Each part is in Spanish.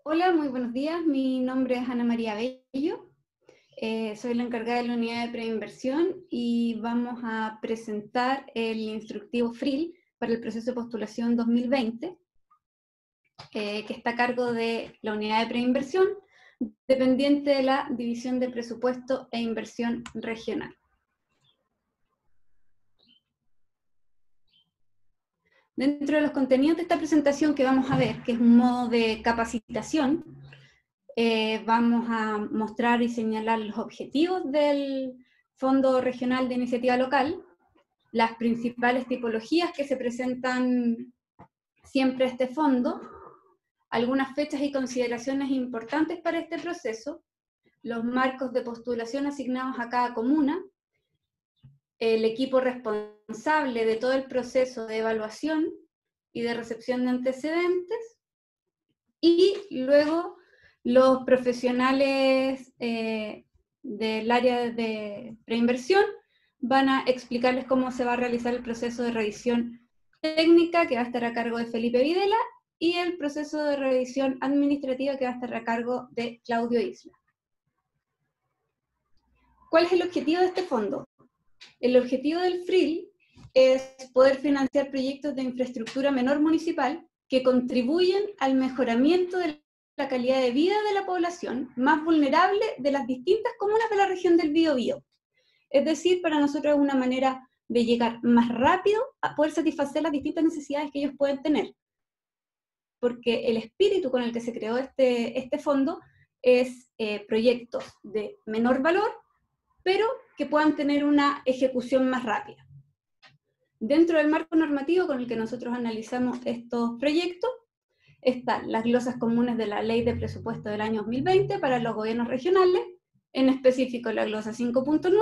Hola, muy buenos días. Mi nombre es Ana María Bello. Soy la encargada de la unidad de preinversión y vamos a presentar el instructivo FRIL para el proceso de postulación 2020, que está a cargo de la unidad de preinversión, dependiente de la División de Presupuesto e Inversión Regional. Dentro de los contenidos de esta presentación que vamos a ver, que es un modo de capacitación, vamos a mostrar y señalar los objetivos del Fondo Regional de Iniciativa Local, las principales tipologías que se presentan siempre a este fondo, algunas fechas y consideraciones importantes para este proceso, los marcos de postulación asignados a cada comuna, el equipo responsable de todo el proceso de evaluación y de recepción de antecedentes, y luego los profesionales del área de preinversión van a explicarles cómo se va a realizar el proceso de revisión técnica, que va a estar a cargo de Felipe Videla, y el proceso de revisión administrativa, que va a estar a cargo de Claudio Isla. ¿Cuál es el objetivo de este fondo? El objetivo del FRIL es poder financiar proyectos de infraestructura menor municipal que contribuyen al mejoramiento de la calidad de vida de la población más vulnerable de las distintas comunas de la región del Biobío. Es decir, para nosotros es una manera de llegar más rápido a poder satisfacer las distintas necesidades que ellos pueden tener. Porque el espíritu con el que se creó este fondo es proyectos de menor valor, pero que puedan tener una ejecución más rápida. Dentro del marco normativo con el que nosotros analizamos estos proyectos, están las glosas comunes de la Ley de Presupuesto del año 2020 para los gobiernos regionales, en específico la glosa 5.9,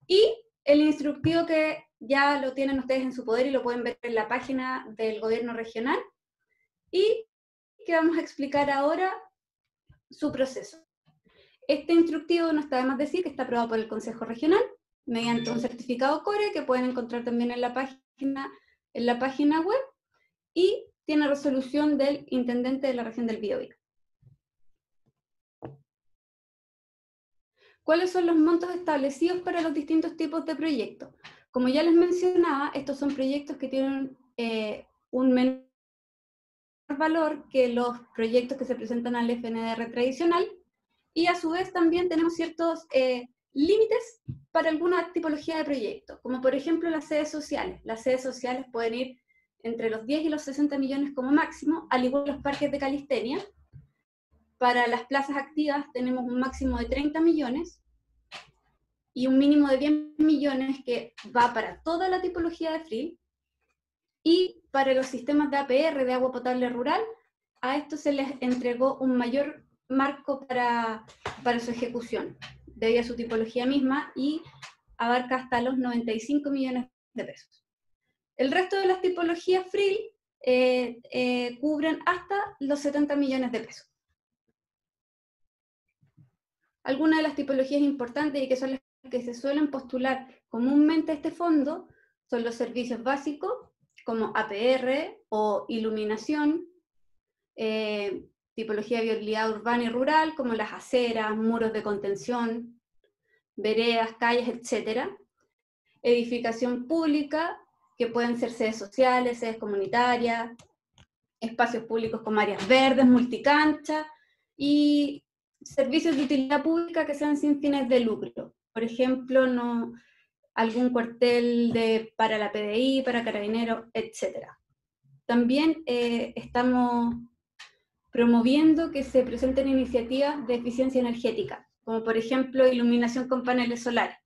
y el instructivo que ya lo tienen ustedes en su poder y lo pueden ver en la página del gobierno regional, y que vamos a explicar ahora su proceso. Este instructivo, no está de más decir, que está aprobado por el Consejo Regional mediante un certificado CORE que pueden encontrar también en la página web, y tiene resolución del intendente de la región del Biobío. ¿Cuáles son los montos establecidos para los distintos tipos de proyectos? Como ya les mencionaba, estos son proyectos que tienen un menor valor que los proyectos que se presentan al FNDR tradicional, y a su vez también tenemos ciertos límites para alguna tipología de proyectos, como por ejemplo las sedes sociales. Las sedes sociales pueden ir entre los 10 y los 60 millones como máximo, al igual que los parques de calistenia. Para las plazas activas tenemos un máximo de 30 millones y un mínimo de 10 millones que va para toda la tipología de FRIL. Y para los sistemas de APR, de agua potable rural, a esto se les entregó un mayor marco para su ejecución, debido a su tipología misma, y abarca hasta los 95 millones de pesos. El resto de las tipologías FRIL cubren hasta los 70 millones de pesos. Algunas de las tipologías importantes y que son las que se suelen postular comúnmente a este fondo son los servicios básicos, como APR o iluminación, tipología de vialidad urbana y rural, como las aceras, muros de contención, veredas, calles, etc. Edificación pública, que pueden ser sedes sociales, sedes comunitarias, espacios públicos como áreas verdes, multicancha, y servicios de utilidad pública que sean sin fines de lucro. Por ejemplo, algún cuartel para la PDI, para carabineros, etc. También estamos promoviendo que se presenten iniciativas de eficiencia energética, como por ejemplo iluminación con paneles solares.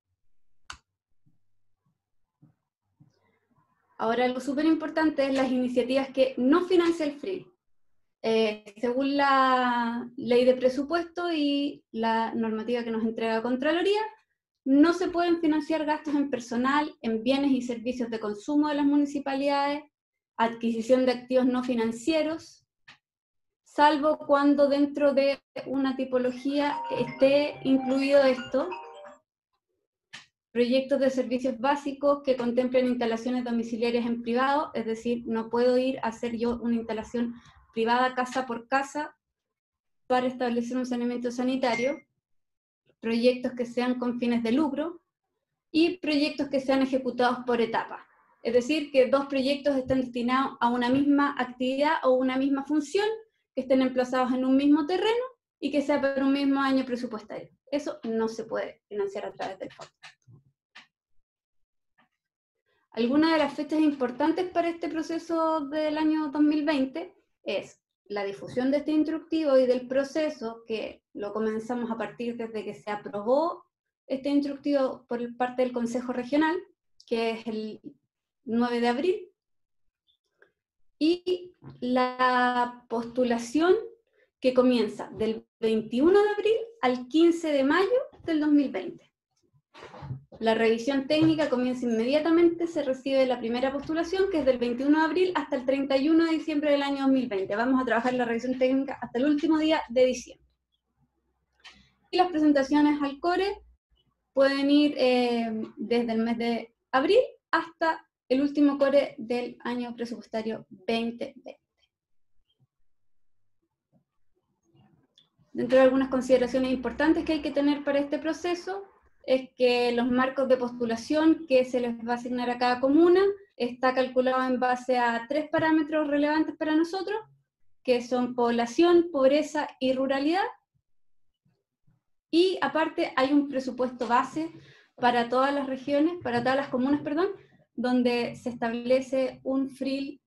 Ahora, algo súper importante es las iniciativas que no financia el FRIL. Según la ley de presupuesto y la normativa que nos entrega Contraloría, no se pueden financiar gastos en personal, en bienes y servicios de consumo de las municipalidades, adquisición de activos no financieros, salvo cuando dentro de una tipología esté incluido esto: proyectos de servicios básicos que contemplen instalaciones domiciliarias en privado, es decir, no puedo ir a hacer yo una instalación privada casa por casa para establecer un saneamiento sanitario, proyectos que sean con fines de lucro y proyectos que sean ejecutados por etapas. Es decir, que dos proyectos estén destinados a una misma actividad o una misma función, que estén emplazados en un mismo terreno y que sea para un mismo año presupuestario. Eso no se puede financiar a través del fondo. Algunas de las fechas importantes para este proceso del año 2020 es la difusión de este instructivo y del proceso, que lo comenzamos a partir desde que se aprobó este instructivo por parte del Consejo Regional, que es el 9 de abril, y la postulación que comienza del 21 de abril al 15 de mayo del 2020. La revisión técnica comienza inmediatamente, se recibe la primera postulación, que es del 21 de abril hasta el 31 de diciembre del año 2020. Vamos a trabajar la revisión técnica hasta el último día de diciembre. Y las presentaciones al CORE pueden ir desde el mes de abril hasta el último CORE del año presupuestario 2020. Dentro de algunas consideraciones importantes que hay que tener para este proceso, es que los marcos de postulación que se les va a asignar a cada comuna está calculado en base a 3 parámetros relevantes para nosotros, que son población, pobreza y ruralidad. Y aparte hay un presupuesto base para todas las regiones, para todas las comunas, perdón, donde se establece un FRIL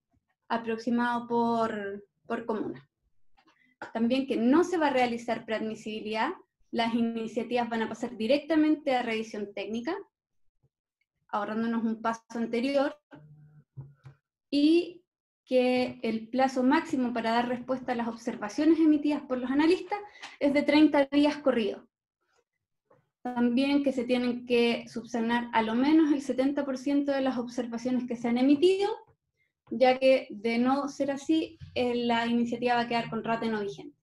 aproximado por comuna. También que no se va a realizar preadmisibilidad, las iniciativas van a pasar directamente a revisión técnica, ahorrándonos un paso anterior, y que el plazo máximo para dar respuesta a las observaciones emitidas por los analistas es de 30 días corridos. También que se tienen que subsanar a lo menos el 70% de las observaciones que se han emitido, ya que de no ser así, la iniciativa va a quedar con rate no vigente.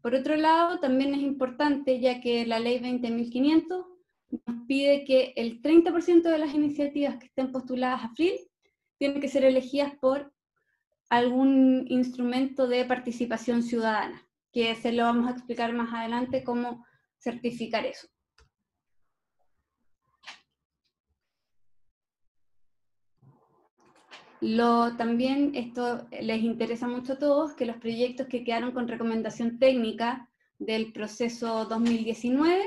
Por otro lado, también es importante, ya que la ley 20.500 nos pide que el 30% de las iniciativas que estén postuladas a FRIL tienen que ser elegidas por algún instrumento de participación ciudadana, que se lo vamos a explicar más adelante cómo certificar eso. También esto les interesa mucho a todos, que los proyectos que quedaron con recomendación técnica del proceso 2019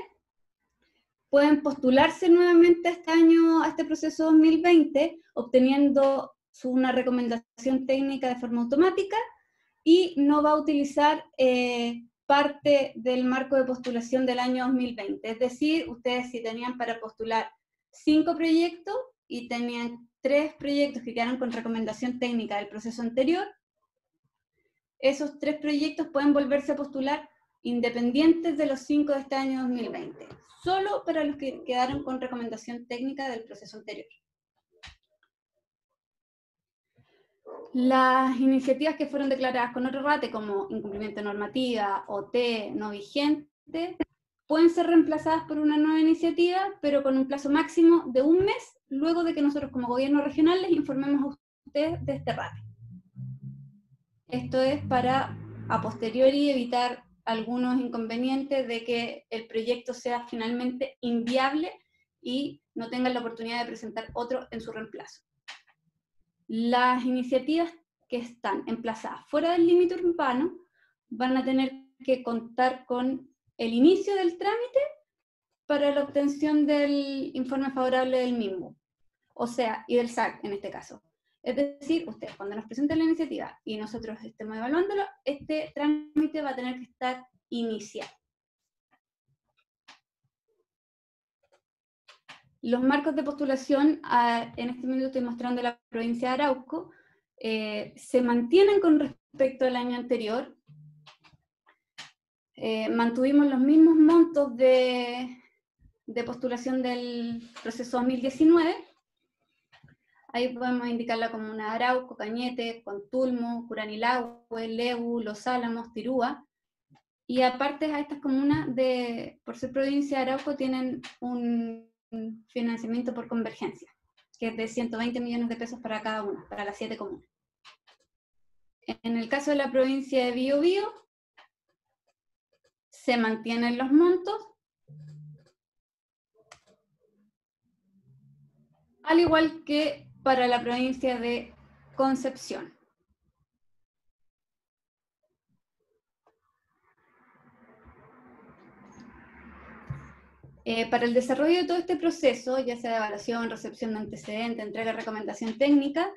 pueden postularse nuevamente este año a este proceso 2020, obteniendo una recomendación técnica de forma automática, y no va a utilizar parte del marco de postulación del año 2020. Es decir, ustedes si tenían para postular 5 proyectos y tenían 3 proyectos que quedaron con recomendación técnica del proceso anterior, esos 3 proyectos pueden volverse a postular independientes de los 5 de este año 2020, solo para los que quedaron con recomendación técnica del proceso anterior. Las iniciativas que fueron declaradas con otro rate, como incumplimiento de normativa, OT, no vigente, pueden ser reemplazadas por una nueva iniciativa, pero con un plazo máximo de 1 mes, luego de que nosotros como gobierno regional les informemos a ustedes de este rate. Esto es para, a posteriori, evitar algunos inconvenientes de que el proyecto sea finalmente inviable y no tengan la oportunidad de presentar otro en su reemplazo. Las iniciativas que están emplazadas fuera del límite urbano van a tener que contar con el inicio del trámite para la obtención del informe favorable del mismo, o sea, y del SAC en este caso. Es decir, ustedes cuando nos presenten la iniciativa y nosotros estemos evaluándolo, este trámite va a tener que estar iniciado. Los marcos de postulación, en este minuto estoy mostrando la provincia de Arauco, se mantienen con respecto al año anterior. Mantuvimos los mismos montos de postulación del proceso 2019. Ahí podemos indicar la comuna de Arauco, Cañete, Contulmo, Curanilahue, Lebu, Los Álamos, Tirúa. Y aparte a estas comunas, por ser provincia de Arauco, tienen un financiamiento por convergencia, que es de 120 millones de pesos para cada una, para las 7 comunas. En el caso de la provincia de Biobío, se mantienen los montos, al igual que para la provincia de Concepción. Para el desarrollo de todo este proceso, ya sea de evaluación, recepción de antecedentes, entrega de recomendación técnica,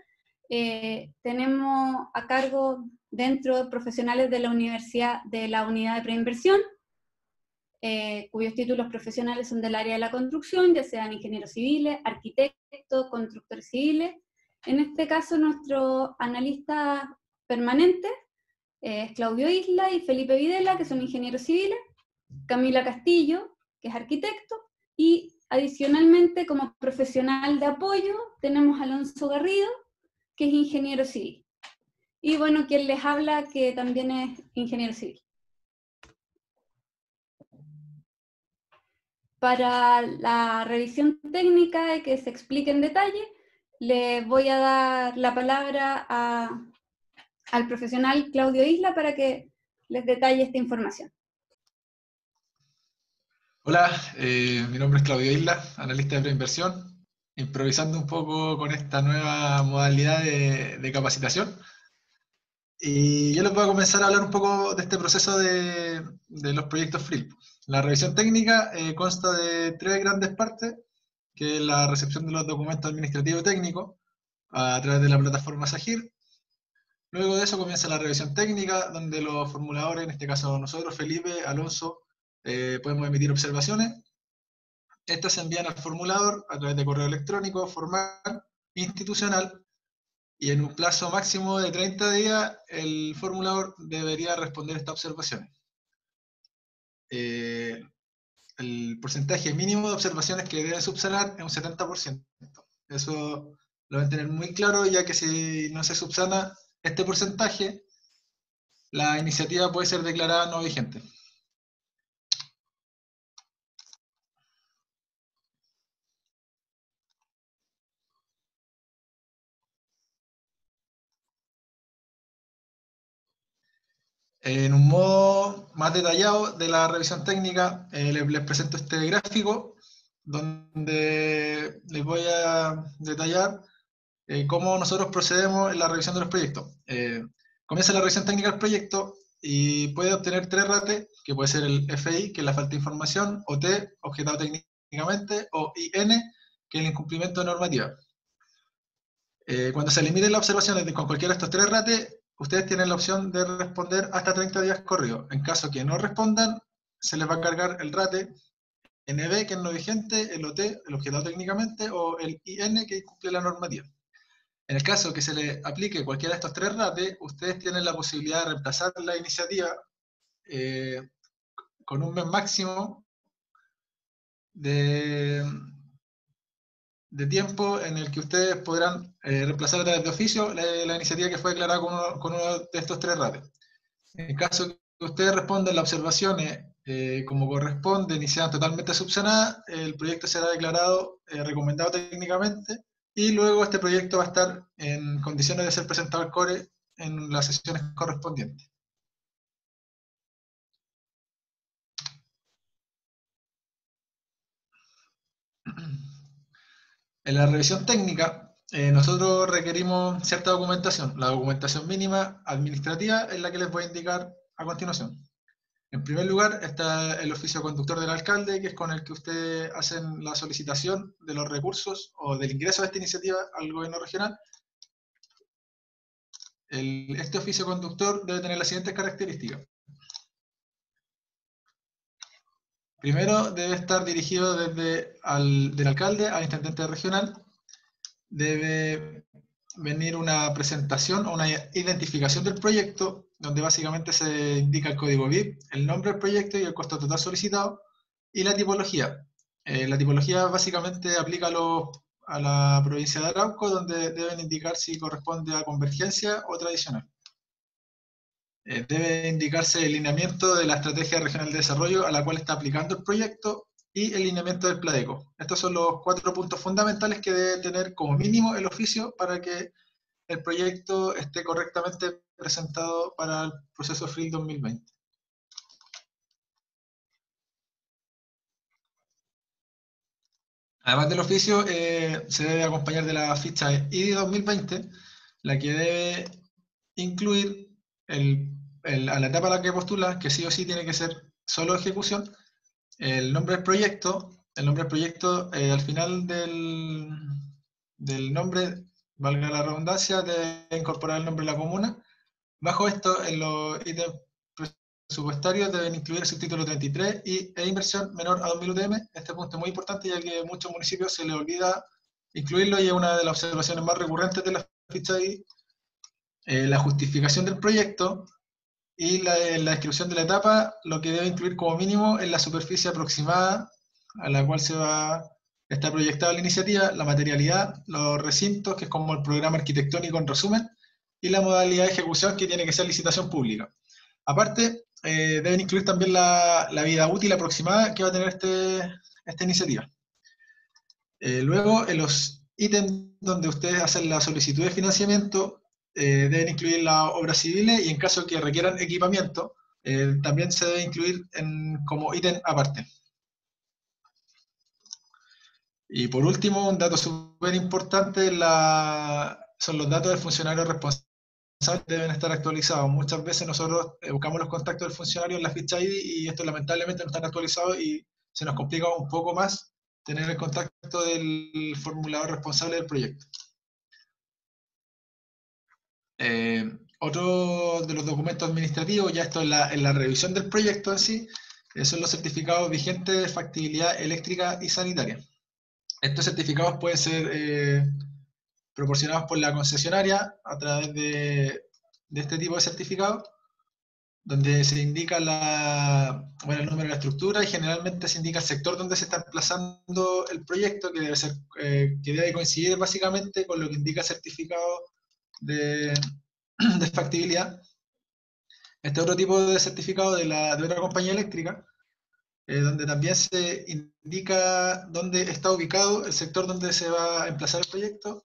tenemos a cargo dentro profesionales de la universidad, de la unidad de preinversión, cuyos títulos profesionales son del área de la construcción, ya sean ingenieros civiles, arquitectos, constructores civiles. En este caso, nuestro analista permanente es Claudio Isla y Felipe Videla, que son ingenieros civiles, Camila Castillo, que es arquitecto, y adicionalmente como profesional de apoyo tenemos a Alonso Garrido, que es ingeniero civil. Y bueno, quien les habla, que también es ingeniero civil. Para la revisión técnica y que se explique en detalle, le voy a dar la palabra al profesional Claudio Isla para que les detalle esta información. Hola, mi nombre es Claudio Isla, analista de preinversión, improvisando un poco con esta nueva modalidad de capacitación. Y yo les voy a comenzar a hablar un poco de este proceso de los proyectos FRIL. La revisión técnica consta de 3 grandes partes, que es la recepción de los documentos administrativos y técnicos a través de la plataforma Sagir. Luego de eso comienza la revisión técnica, donde los formuladores, en este caso nosotros, Felipe, Alonso, podemos emitir observaciones. Estas se envían al formulador a través de correo electrónico, formal, institucional, y en un plazo máximo de 30 días el formulador debería responder estas observaciones. El porcentaje mínimo de observaciones que debe subsanar es un 70%. Eso lo deben tener muy claro, ya que si no se subsana este porcentaje, la iniciativa puede ser declarada no vigente. En un modo más detallado de la revisión técnica, les presento este gráfico donde les voy a detallar cómo nosotros procedemos en la revisión de los proyectos. Comienza la revisión técnica del proyecto y puede obtener 3 rates, que puede ser el FI, que es la falta de información, OT, objetado técnicamente, o IN, que es el incumplimiento de normativa. Cuando se eliminen las observaciones con cualquiera de estos 3 rates, ustedes tienen la opción de responder hasta 30 días corridos. En caso que no respondan, se les va a cargar el rate NB, que es no vigente, el OT, el objetado técnicamente, o el IN, que incumple la normativa. En el caso que se le aplique cualquiera de estos 3 rates, ustedes tienen la posibilidad de reemplazar la iniciativa con un mes máximo de tiempo en el que ustedes podrán reemplazar de oficio la iniciativa que fue declarada con uno de estos 3 rates. En caso que ustedes respondan las observaciones como corresponden y sean totalmente subsanadas, el proyecto será declarado recomendado técnicamente y luego este proyecto va a estar en condiciones de ser presentado al CORE en las sesiones correspondientes. En la revisión técnica, nosotros requerimos cierta documentación. La documentación mínima administrativa es la que les voy a indicar a continuación. En primer lugar está el oficio conductor del alcalde, que es con el que ustedes hacen la solicitación de los recursos o del ingreso de esta iniciativa al gobierno regional. Este oficio conductor debe tener las siguientes características. Primero, debe estar dirigido del alcalde al intendente regional. Debe venir una presentación o una identificación del proyecto, donde básicamente se indica el código BIP, el nombre del proyecto y el costo total solicitado, y la tipología. La tipología básicamente aplica a la provincia de Arauco, donde deben indicar si corresponde a convergencia o tradicional. Debe indicarse el lineamiento de la Estrategia Regional de Desarrollo a la cual está aplicando el proyecto y el lineamiento del PLADECO. Estos son los 4 puntos fundamentales que debe tener como mínimo el oficio para que el proyecto esté correctamente presentado para el proceso FRIL 2020. Además del oficio, se debe acompañar de la ficha IDI 2020, la que debe incluir a la etapa a la que postula, que sí o sí tiene que ser solo ejecución, el nombre del proyecto. El nombre del proyecto, al final del nombre, valga la redundancia, debe incorporar el nombre de la comuna. Bajo esto, en los ítems presupuestarios deben incluir el subtítulo 33 e inversión menor a 2.000 UTM. Este punto es muy importante, ya que a muchos municipios se les olvida incluirlo, y es una de las observaciones más recurrentes de la ficha de la justificación del proyecto y la descripción de la etapa. Lo que debe incluir como mínimo es la superficie aproximada a la cual se va a estar proyectada la iniciativa, la materialidad, los recintos, que es como el programa arquitectónico en resumen, y la modalidad de ejecución, que tiene que ser licitación pública. Aparte, deben incluir también la vida útil aproximada que va a tener esta iniciativa. Luego, en los ítems donde ustedes hacen la solicitud de financiamiento, deben incluir las obras civiles, y en caso que requieran equipamiento, también se debe incluir como ítem aparte. Y por último, un dato súper importante son los datos del funcionario responsable. Deben estar actualizados. Muchas veces nosotros buscamos los contactos del funcionario en la ficha ID, y estos lamentablemente no están actualizados, y se nos complica un poco más tener el contacto del formulador responsable del proyecto. Otro de los documentos administrativos, ya esto en la revisión del proyecto en sí, son los certificados vigentes de factibilidad eléctrica y sanitaria. Estos certificados pueden ser proporcionados por la concesionaria a través de este tipo de certificados, donde se indica el número de la estructura, y generalmente se indica el sector donde se está emplazando el proyecto, que debe coincidir básicamente con lo que indica el certificado de factibilidad. Este otro tipo de certificado de otra compañía eléctrica, donde también se indica dónde está ubicado el sector donde se va a emplazar el proyecto.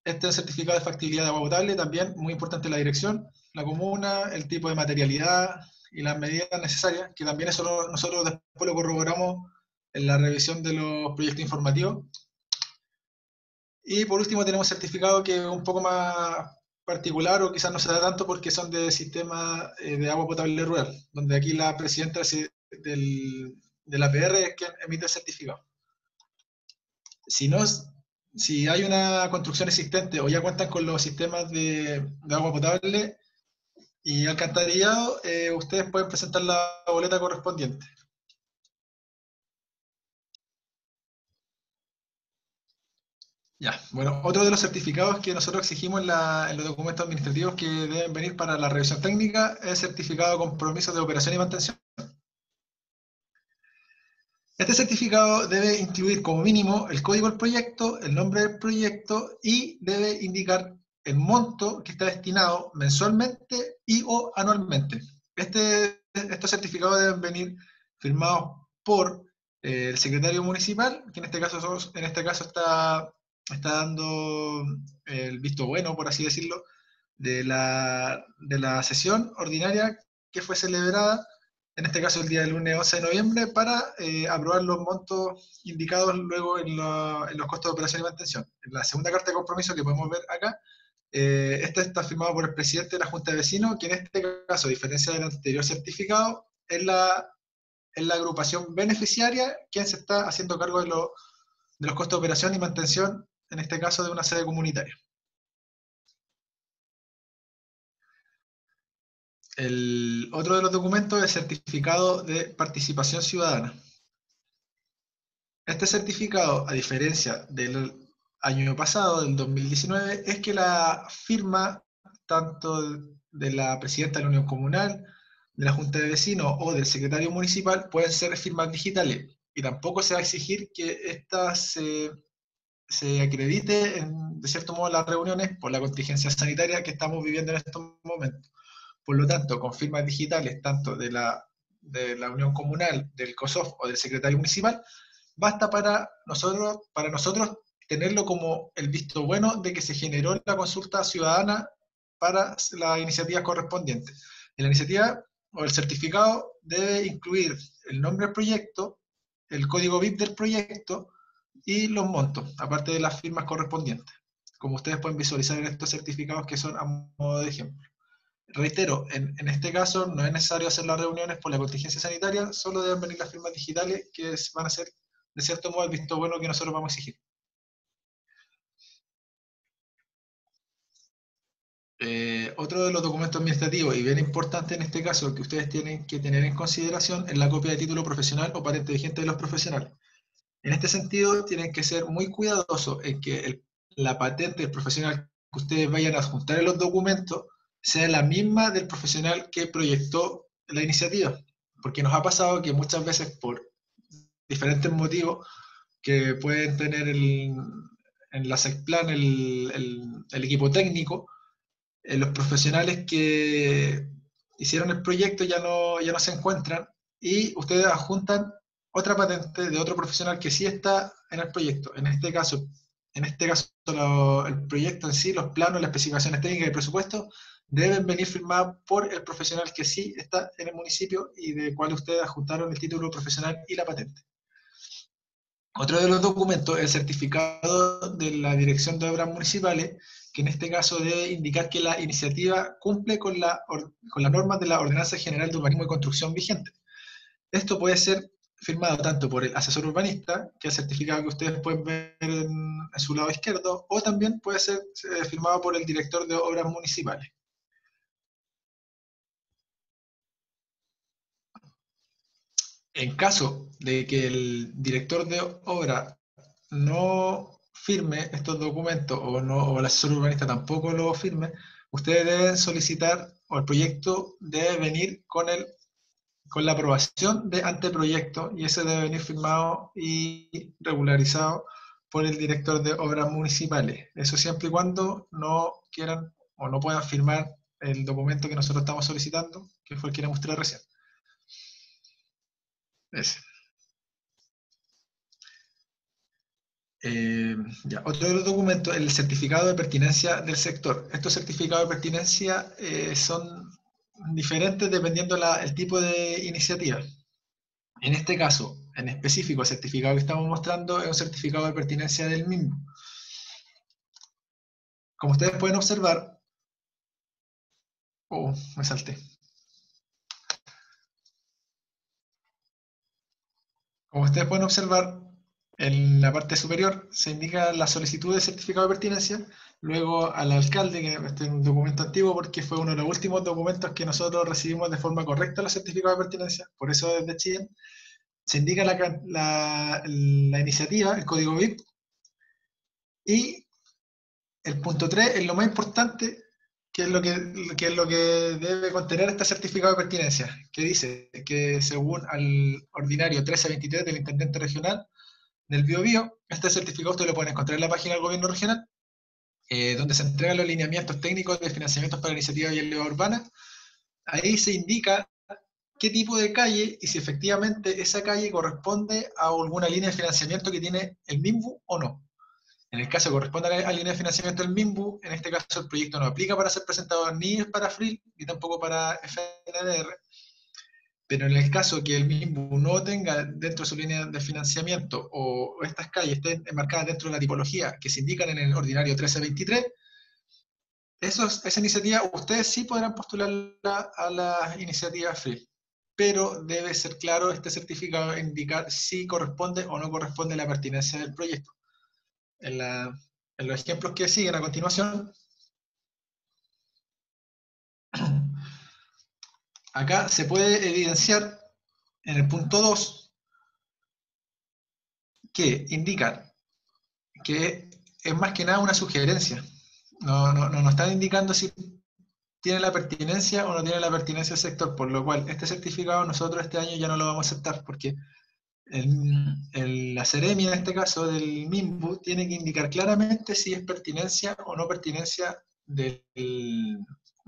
Este certificado de factibilidad de agua potable, también muy importante la dirección, la comuna, el tipo de materialidad y las medidas necesarias, que también eso nosotros después lo corroboramos en la revisión de los proyectos informativos. Y por último tenemos certificado que es un poco más particular, o quizás no se da tanto porque son de sistema de agua potable rural, donde aquí la presidenta de la APR es quien emite el certificado. Si hay una construcción existente o ya cuentan con los sistemas de agua potable y alcantarillado, ustedes pueden presentar la boleta correspondiente. Ya, bueno, otro de los certificados que nosotros exigimos en los documentos administrativos que deben venir para la revisión técnica es el certificado de compromiso de operación y mantención. Este certificado debe incluir como mínimo el código del proyecto, el nombre del proyecto, y debe indicar el monto que está destinado mensualmente y/o anualmente. Estos certificados deben venir firmados por el secretario municipal, que en este caso está dando el visto bueno, por así decirlo, de la sesión ordinaria que fue celebrada, en este caso el día del lunes 11 de noviembre, para aprobar los montos indicados luego en los costos de operación y mantención. En la segunda carta de compromiso que podemos ver acá, este está firmado por el presidente de la Junta de Vecinos, que en este caso, a diferencia del anterior certificado, es la agrupación beneficiaria quien se está haciendo cargo de los costos de operación y mantención, en este caso de una sede comunitaria. El otro de los documentos es el certificado de participación ciudadana. Este certificado, a diferencia del año pasado, del 2019, es que la firma tanto de la presidenta de la Unión Comunal, de la Junta de Vecinos o del secretario municipal pueden ser firmas digitales, y tampoco se va a exigir que esta se acredite de cierto modo en las reuniones por la contingencia sanitaria que estamos viviendo en estos momentos. Por lo tanto, con firmas digitales tanto de la Unión Comunal, del COSOF o del secretario municipal, basta para nosotros tenerlo como el visto bueno de que se generó la consulta ciudadana para la iniciativa correspondiente. En la iniciativa o el certificado debe incluir el nombre del proyecto, el código BIP del proyecto, y los montos, aparte de las firmas correspondientes, como ustedes pueden visualizar en estos certificados que son a modo de ejemplo. Reitero, en este caso no es necesario hacer las reuniones por la contingencia sanitaria, solo deben venir las firmas digitales que van a ser, de cierto modo, el visto bueno que nosotros vamos a exigir. Otro de los documentos administrativos, y bien importante en este caso, que ustedes tienen que tener en consideración, es la copia de título profesional o patente vigente de los profesionales. En este sentido, tienen que ser muy cuidadosos en que la patente del profesional que ustedes vayan a adjuntar en los documentos sea la misma del profesional que proyectó la iniciativa. Porque nos ha pasado que muchas veces, por diferentes motivos que pueden tener en la SECPLAN el equipo técnico, los profesionales que hicieron el proyecto ya no se encuentran y ustedes adjuntan otra patente de otro profesional que sí está en el proyecto. En este caso el proyecto en sí, los planos, las especificaciones técnicas y el presupuesto deben venir firmados por el profesional que sí está en el municipio y de cual ustedes adjuntaron el título profesional y la patente. Otro de los documentos es el certificado de la Dirección de Obras Municipales, que en este caso debe indicar que la iniciativa cumple con las normas de la Ordenanza General de Urbanismo y Construcción vigente. Esto puede ser firmado tanto por el asesor urbanista, que es el certificado que ustedes pueden ver en su lado izquierdo, o también puede ser firmado por el director de Obras Municipales. En caso de que el director de obra no firme estos documentos o el asesor urbanista tampoco lo firme, ustedes deben solicitar, o el proyecto debe venir con la aprobación de anteproyecto y ese debe venir firmado y regularizado por el director de obras municipales. Eso siempre y cuando no quieran o no puedan firmar el documento que nosotros estamos solicitando, que fue el que le mostré recién. Ese. Otro de los documentos, el certificado de pertinencia del sector. Estos certificados de pertinencia son diferentes dependiendo el tipo de iniciativa. En este caso, en específico, el certificado que estamos mostrando es un certificado de pertinencia del MIMBU. Como ustedes pueden observar, me salté. Como ustedes pueden observar, en la parte superior se indica la solicitud de certificado de pertinencia, luego al alcalde, que este es un documento antiguo porque fue uno de los últimos documentos que nosotros recibimos de forma correcta los certificados de pertinencia, por eso desde Chile, se indica la iniciativa, el código BIP, y el punto 3 es lo más importante, que es lo que debe contener este certificado de pertinencia, que dice que según al ordinario 1323 del Intendente Regional del Biobío, este certificado ustedes lo pueden encontrar en la página del Gobierno Regional, donde se entregan los lineamientos técnicos de financiamientos para iniciativas y elevadores urbanas. Ahí se indica qué tipo de calle y si efectivamente esa calle corresponde a alguna línea de financiamiento que tiene el MIMBU o no. En el caso que corresponda a la línea de financiamiento del MIMBU, en este caso el proyecto no aplica para ser presentado ni para FRIL ni tampoco para FNDR. Pero en el caso que el MIMBU no tenga dentro de su línea de financiamiento o estas calles estén enmarcadas dentro de la tipología que se indican en el ordinario 1323, esa iniciativa ustedes sí podrán postularla a la iniciativa FRIL. Pero debe ser claro este certificado indicar si corresponde o no corresponde la pertinencia del proyecto. En los ejemplos que siguen a continuación, acá se puede evidenciar en el punto 2 que indican que es más que nada una sugerencia. No están indicando si tiene la pertinencia o no tiene la pertinencia del sector, por lo cual este certificado nosotros este año ya no lo vamos a aceptar porque la Seremi, en este caso del MIMBU, tiene que indicar claramente si es pertinencia o no pertinencia en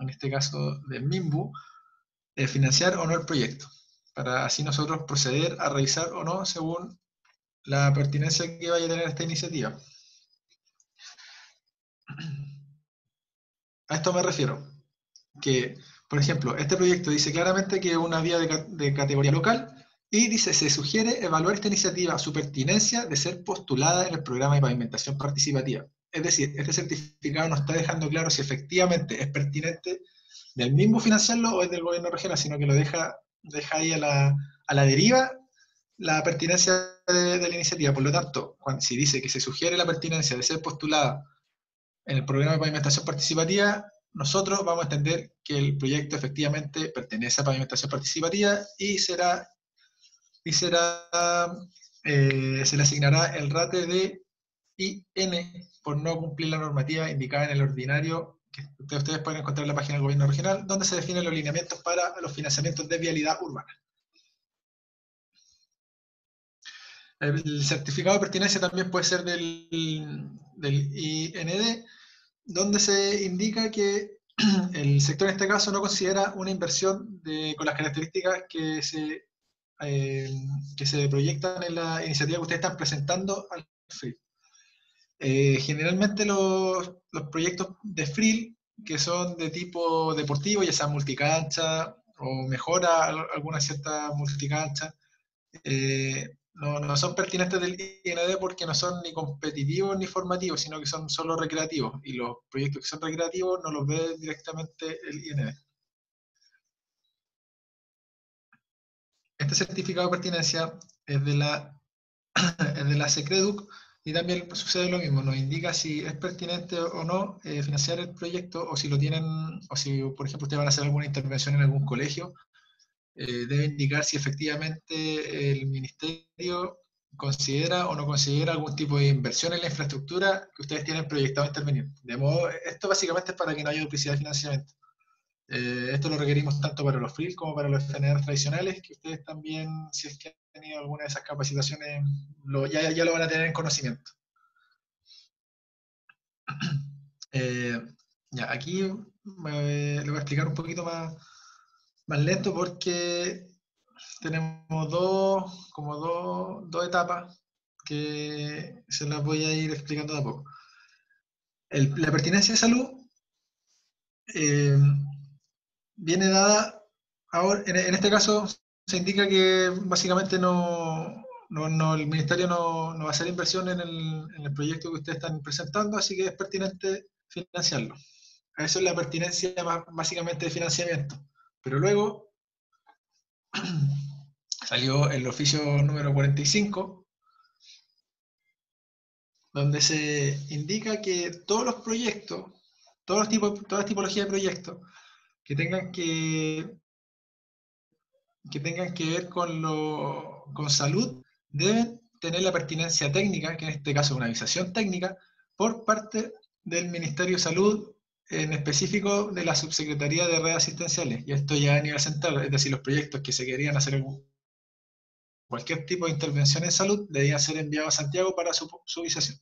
este caso del MIMBU, financiar o no el proyecto, para así nosotros proceder a revisar o no según la pertinencia que vaya a tener esta iniciativa. A esto me refiero, que, por ejemplo, este proyecto dice claramente que es una vía de categoría local Y dice, se sugiere evaluar esta iniciativa, su pertinencia de ser postulada en el programa de pavimentación participativa. Es decir, este certificado no está dejando claro si efectivamente es pertinente del mismo financiarlo o es del gobierno regional, sino que lo deja ahí a la deriva la pertinencia de la iniciativa. Por lo tanto, si dice que se sugiere la pertinencia de ser postulada en el programa de pavimentación participativa, nosotros vamos a entender que el proyecto efectivamente pertenece a pavimentación participativa y se le asignará el rate de IN por no cumplir la normativa indicada en el ordinario que ustedes pueden encontrar en la página del gobierno regional, donde se definen los lineamientos para los financiamientos de vialidad urbana. El certificado de pertinencia también puede ser del IND, donde se indica que el sector en este caso no considera una inversión con las características que se proyectan en la iniciativa que ustedes están presentando al FRIL. Generalmente los proyectos de FRIL, que son de tipo deportivo, ya sea multicancha o mejora alguna cierta multicancha, no son pertinentes del IND porque no son ni competitivos ni formativos, sino que son solo recreativos. Y los proyectos que son recreativos no los ve directamente el IND. Este certificado de pertinencia es de la Secreduc y también sucede lo mismo, nos indica si es pertinente o no financiar el proyecto o si lo tienen, o si por ejemplo ustedes van a hacer alguna intervención en algún colegio, debe indicar si efectivamente el ministerio considera o no considera algún tipo de inversión en la infraestructura que ustedes tienen proyectado intervenir. De modo, esto básicamente es para que no haya duplicidad de financiamiento. Esto lo requerimos tanto para los FRIL como para los FNR tradicionales, que ustedes también, si es que han tenido alguna de esas capacitaciones, ya lo van a tener en conocimiento. Aquí le voy a explicar un poquito más lento porque tenemos dos etapas que se las voy a ir explicando de a poco. La pertinencia de salud viene dada ahora, en este caso se indica que básicamente el ministerio no va a hacer inversión en el proyecto que ustedes están presentando, así que es pertinente financiarlo. Eso es la pertinencia básicamente de financiamiento. Pero luego salió el oficio número 45, donde se indica que todos los proyectos, todas las tipologías de proyectos que tengan que ver con salud, deben tener la pertinencia técnica, que en este caso es una avisación técnica, por parte del Ministerio de Salud, en específico de la Subsecretaría de Redes Asistenciales. Y esto ya a nivel central, es decir, los proyectos que se querían hacer cualquier tipo de intervención en salud debían ser enviados a Santiago para su visación.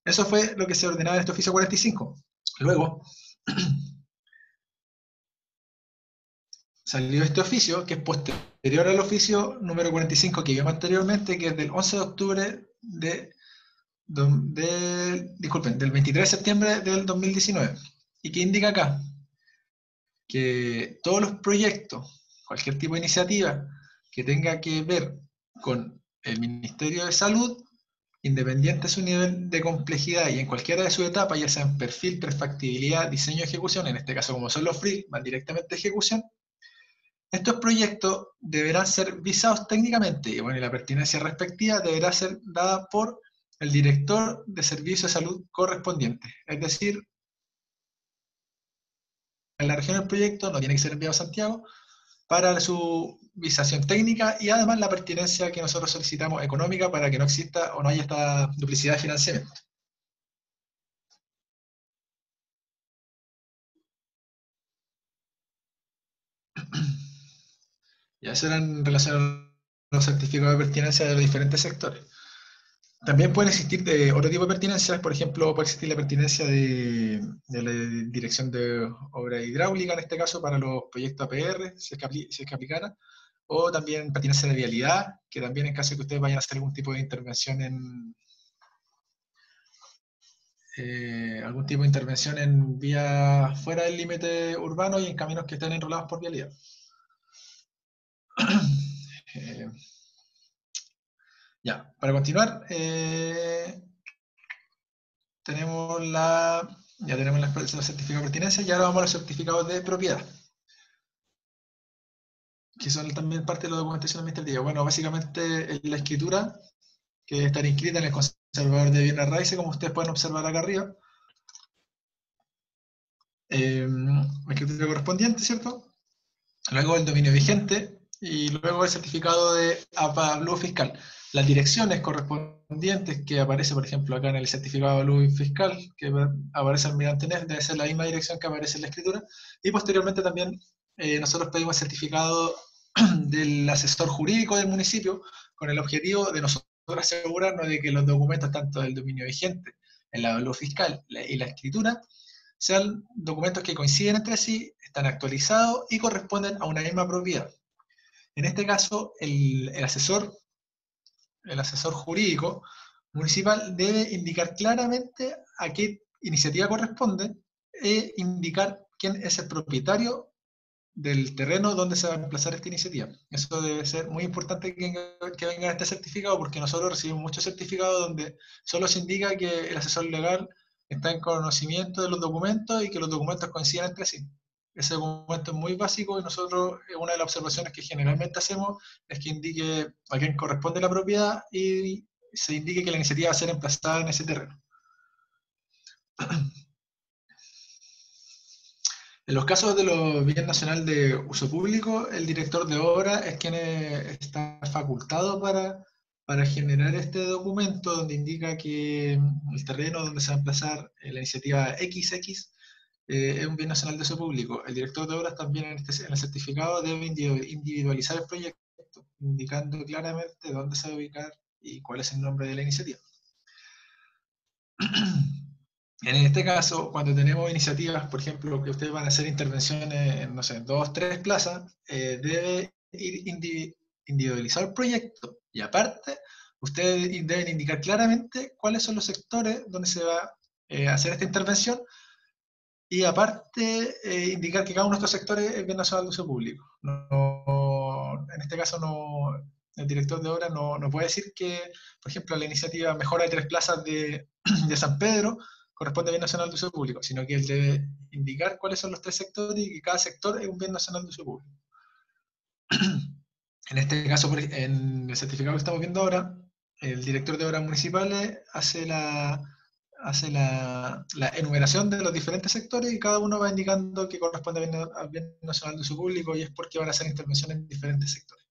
Eso fue lo que se ordenaba en este oficio 45. Luego, salió este oficio, que es posterior al oficio número 45 que vimos anteriormente, que es del 11 de octubre del 23 de septiembre del 2019. ¿Y qué indica acá? Que todos los proyectos, cualquier tipo de iniciativa que tenga que ver con el Ministerio de Salud, independiente de su nivel de complejidad y en cualquiera de sus etapas, ya sea en perfil, prefactibilidad, diseño, ejecución, en este caso como son los FRIL, van directamente a ejecución, estos proyectos deberán ser visados técnicamente y bueno, la pertinencia respectiva deberá ser dada por el director de servicio de salud correspondiente. Es decir, en la región del proyecto no tiene que ser enviado a Santiago para su visación técnica y además la pertinencia que nosotros solicitamos económica para que no exista o no haya esta duplicidad de financiamiento. Ya eso era en relación a los certificados de pertinencia de los diferentes sectores. También pueden existir otro tipo de pertinencias, por ejemplo, puede existir la pertinencia de la Dirección de Obra Hidráulica, en este caso, para los proyectos APR, si es que aplicara, o también pertinencia de vialidad, que también en caso de que ustedes vayan a hacer algún tipo de intervención en vía fuera del límite urbano y en caminos que estén enrolados por vialidad. Ya, para continuar, tenemos ya tenemos los certificados de pertinencia y ahora vamos a los certificados de propiedad, que son también parte de la documentación administrativa. Bueno, básicamente la escritura, que debe estar inscrita en el conservador de bienes raíces, como ustedes pueden observar acá arriba. La escritura correspondiente, ¿cierto? Luego el dominio vigente y luego el certificado de avalúo fiscal. Las direcciones correspondientes que aparece, por ejemplo, acá en el certificado de avalúo fiscal, que aparece en Almirante Nef, debe ser la misma dirección que aparece en la escritura. Y posteriormente también nosotros pedimos el certificado del asesor jurídico del municipio con el objetivo de nosotros asegurarnos de que los documentos, tanto del dominio vigente, el avalúo fiscal y la escritura, sean documentos que coinciden entre sí, están actualizados y corresponden a una misma propiedad. En este caso, el asesor jurídico municipal debe indicar claramente a qué iniciativa corresponde e indicar quién es el propietario del terreno donde se va a emplazar esta iniciativa. Eso debe ser muy importante que venga este certificado, porque nosotros recibimos muchos certificados donde solo se indica que el asesor legal está en conocimiento de los documentos y que los documentos coinciden entre sí. Ese documento es muy básico y nosotros, una de las observaciones que generalmente hacemos es que indique a quién corresponde la propiedad y se indique que la iniciativa va a ser emplazada en ese terreno. En los casos de los bienes nacionales de uso público, el director de obra es quien está facultado para generar este documento donde indica que el terreno donde se va a emplazar la iniciativa XX es un bien nacional de uso público. El director de obras también en el certificado debe individualizar el proyecto, indicando claramente dónde se va a ubicar y cuál es el nombre de la iniciativa. En este caso, cuando tenemos iniciativas, por ejemplo, que ustedes van a hacer intervenciones en, no sé, 2, 3 plazas, debe ir individualizar el proyecto. Y aparte, ustedes deben indicar claramente cuáles son los sectores donde se va a hacer esta intervención. Y aparte, indicar que cada uno de estos sectores es bien nacional de uso público. En este caso, el director de obra no puede decir que, por ejemplo, la iniciativa Mejora de 3 plazas de San Pedro corresponde a bien nacional de uso público, sino que él debe indicar cuáles son los 3 sectores y que cada sector es un bien nacional de uso público. En este caso, en el certificado que estamos viendo ahora, el director de obras municipales hace la enumeración de los diferentes sectores y cada uno va indicando que corresponde al bien nacional de uso público y es porque van a hacer intervenciones en diferentes sectores.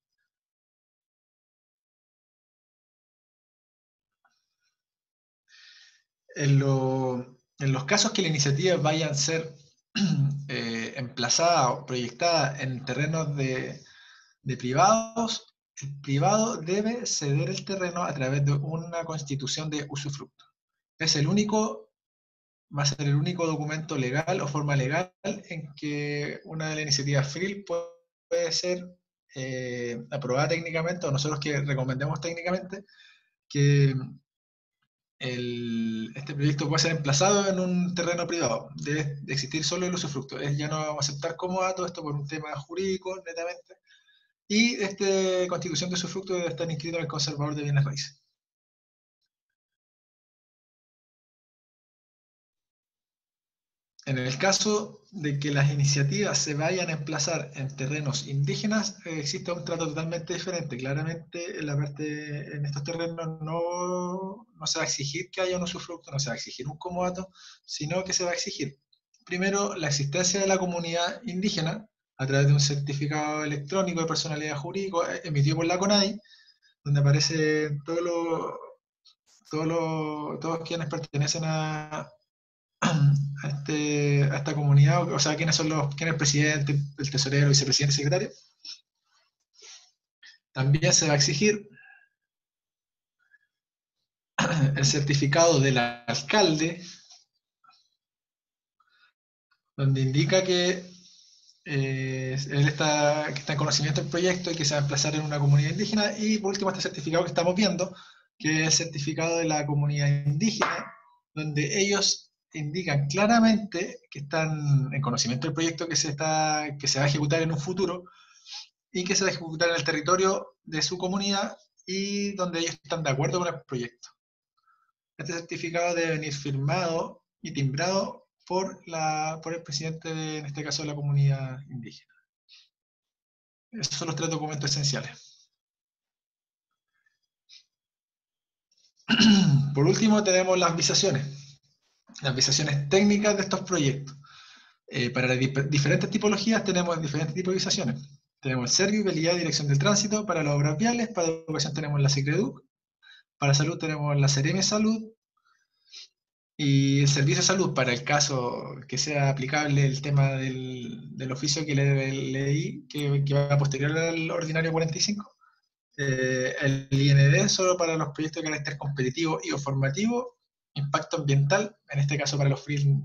En los casos que la iniciativa vaya a ser emplazada o proyectada en terrenos de privados, el privado debe ceder el terreno a través de una constitución de usufructo. Es va a ser el único documento legal o forma legal en que una de las iniciativas FRIL puede ser aprobada técnicamente, o nosotros que recomendemos técnicamente, que este proyecto puede ser emplazado en un terreno privado. Debe existir solo el usufructo. Ya no vamos a aceptar como dato esto por un tema jurídico, netamente. Y esta constitución de usufructo debe estar inscrito en el conservador de bienes raíces. En el caso de que las iniciativas se vayan a emplazar en terrenos indígenas, existe un trato totalmente diferente. Claramente, en estos terrenos no se va a exigir que haya un usufructo, no se va a exigir un comodato, sino que se va a exigir, primero, la existencia de la comunidad indígena a través de un certificado electrónico de personalidad jurídica emitido por la CONADI, donde aparece todos quienes pertenecen a esta comunidad, o sea, quién es el presidente, el tesorero, vicepresidente, secretario. También se va a exigir el certificado del alcalde, donde indica que él está en conocimiento del proyecto y que se va a emplazar en una comunidad indígena. Y por último, este certificado que estamos viendo, que es el certificado de la comunidad indígena, donde ellos indican claramente que están en conocimiento del proyecto que se va a ejecutar en un futuro y que se va a ejecutar en el territorio de su comunidad y donde ellos están de acuerdo con el proyecto. Este certificado debe venir firmado y timbrado por el presidente, en este caso, de la comunidad indígena. Esos son los 3 documentos esenciales. Por último, tenemos las visaciones técnicas de estos proyectos. Para las diferentes tipologías tenemos diferentes tipos de visaciones. Tenemos el Servio, Vialidad, Dirección del Tránsito. Para las obras viales, para educación tenemos la Secreduc. Para salud tenemos la Seremi Salud. Y el servicio de salud, para el caso que sea aplicable el tema del oficio que le leí, que va posterior al ordinario 45. El IND solo para los proyectos de carácter competitivo y o formativo. Impacto ambiental, en este caso para los FRIL,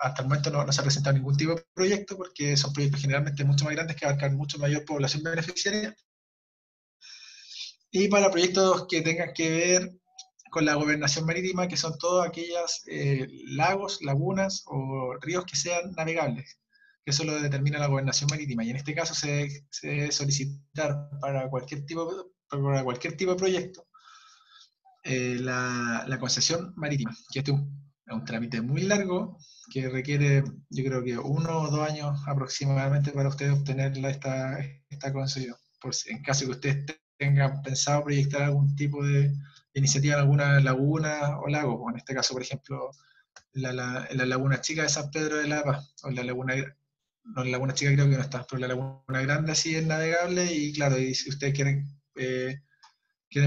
hasta el momento no se ha presentado ningún tipo de proyecto, porque son proyectos generalmente mucho más grandes que abarcan mucho mayor población beneficiaria. Y para proyectos que tengan que ver con la gobernación marítima, que son todos aquellos lagos, lagunas o ríos que sean navegables, que eso lo determina la gobernación marítima. Y en este caso se debe solicitar para cualquier tipo de proyecto la concesión marítima, que este es un trámite muy largo, que requiere, yo creo que 1 o 2 años aproximadamente para ustedes obtener esta concesión. En caso que ustedes tengan pensado proyectar algún tipo de iniciativa en alguna laguna o lago, o en este caso, por ejemplo, la Laguna Chica de San Pedro de la Paz, o la Laguna Chica creo que no está, pero la Laguna Grande sí es navegable, y claro, y si ustedes quieren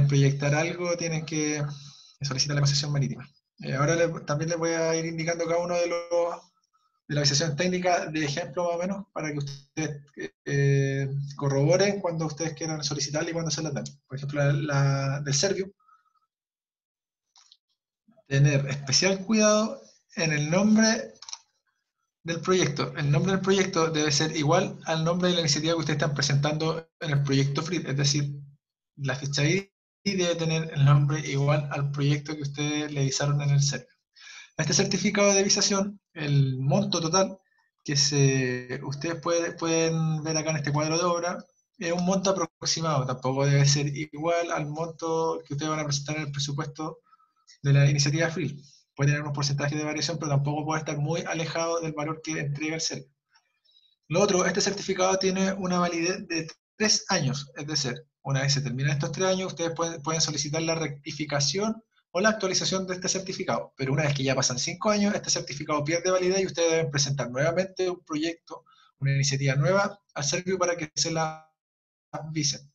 proyectar algo, tienen que solicitar la concesión marítima. Ahora también les voy a ir indicando cada uno de la visación técnica de ejemplo más o menos, para que ustedes corroboren cuando ustedes quieran solicitarla y cuando se la den. Por ejemplo, la del Servio, tener especial cuidado en el nombre del proyecto. El nombre del proyecto debe ser igual al nombre de la iniciativa que ustedes están presentando en el proyecto FRIL, es decir, la ficha ID debe tener el nombre igual al proyecto que ustedes le visaron en el Servio. Este certificado de visación, el monto total que ustedes pueden ver acá en este cuadro de obra, es un monto aproximado, tampoco debe ser igual al monto que ustedes van a presentar en el presupuesto de la iniciativa FRIL. Puede tener unos porcentajes de variación, pero tampoco puede estar muy alejado del valor que entrega el Servio. Lo otro, este certificado tiene una validez de 3 años, es decir, una vez se terminan estos 3 años, ustedes pueden solicitar la rectificación o la actualización de este certificado, pero una vez que ya pasan 5 años, este certificado pierde validez y ustedes deben presentar nuevamente un proyecto, una iniciativa nueva al Servio para que se la visen.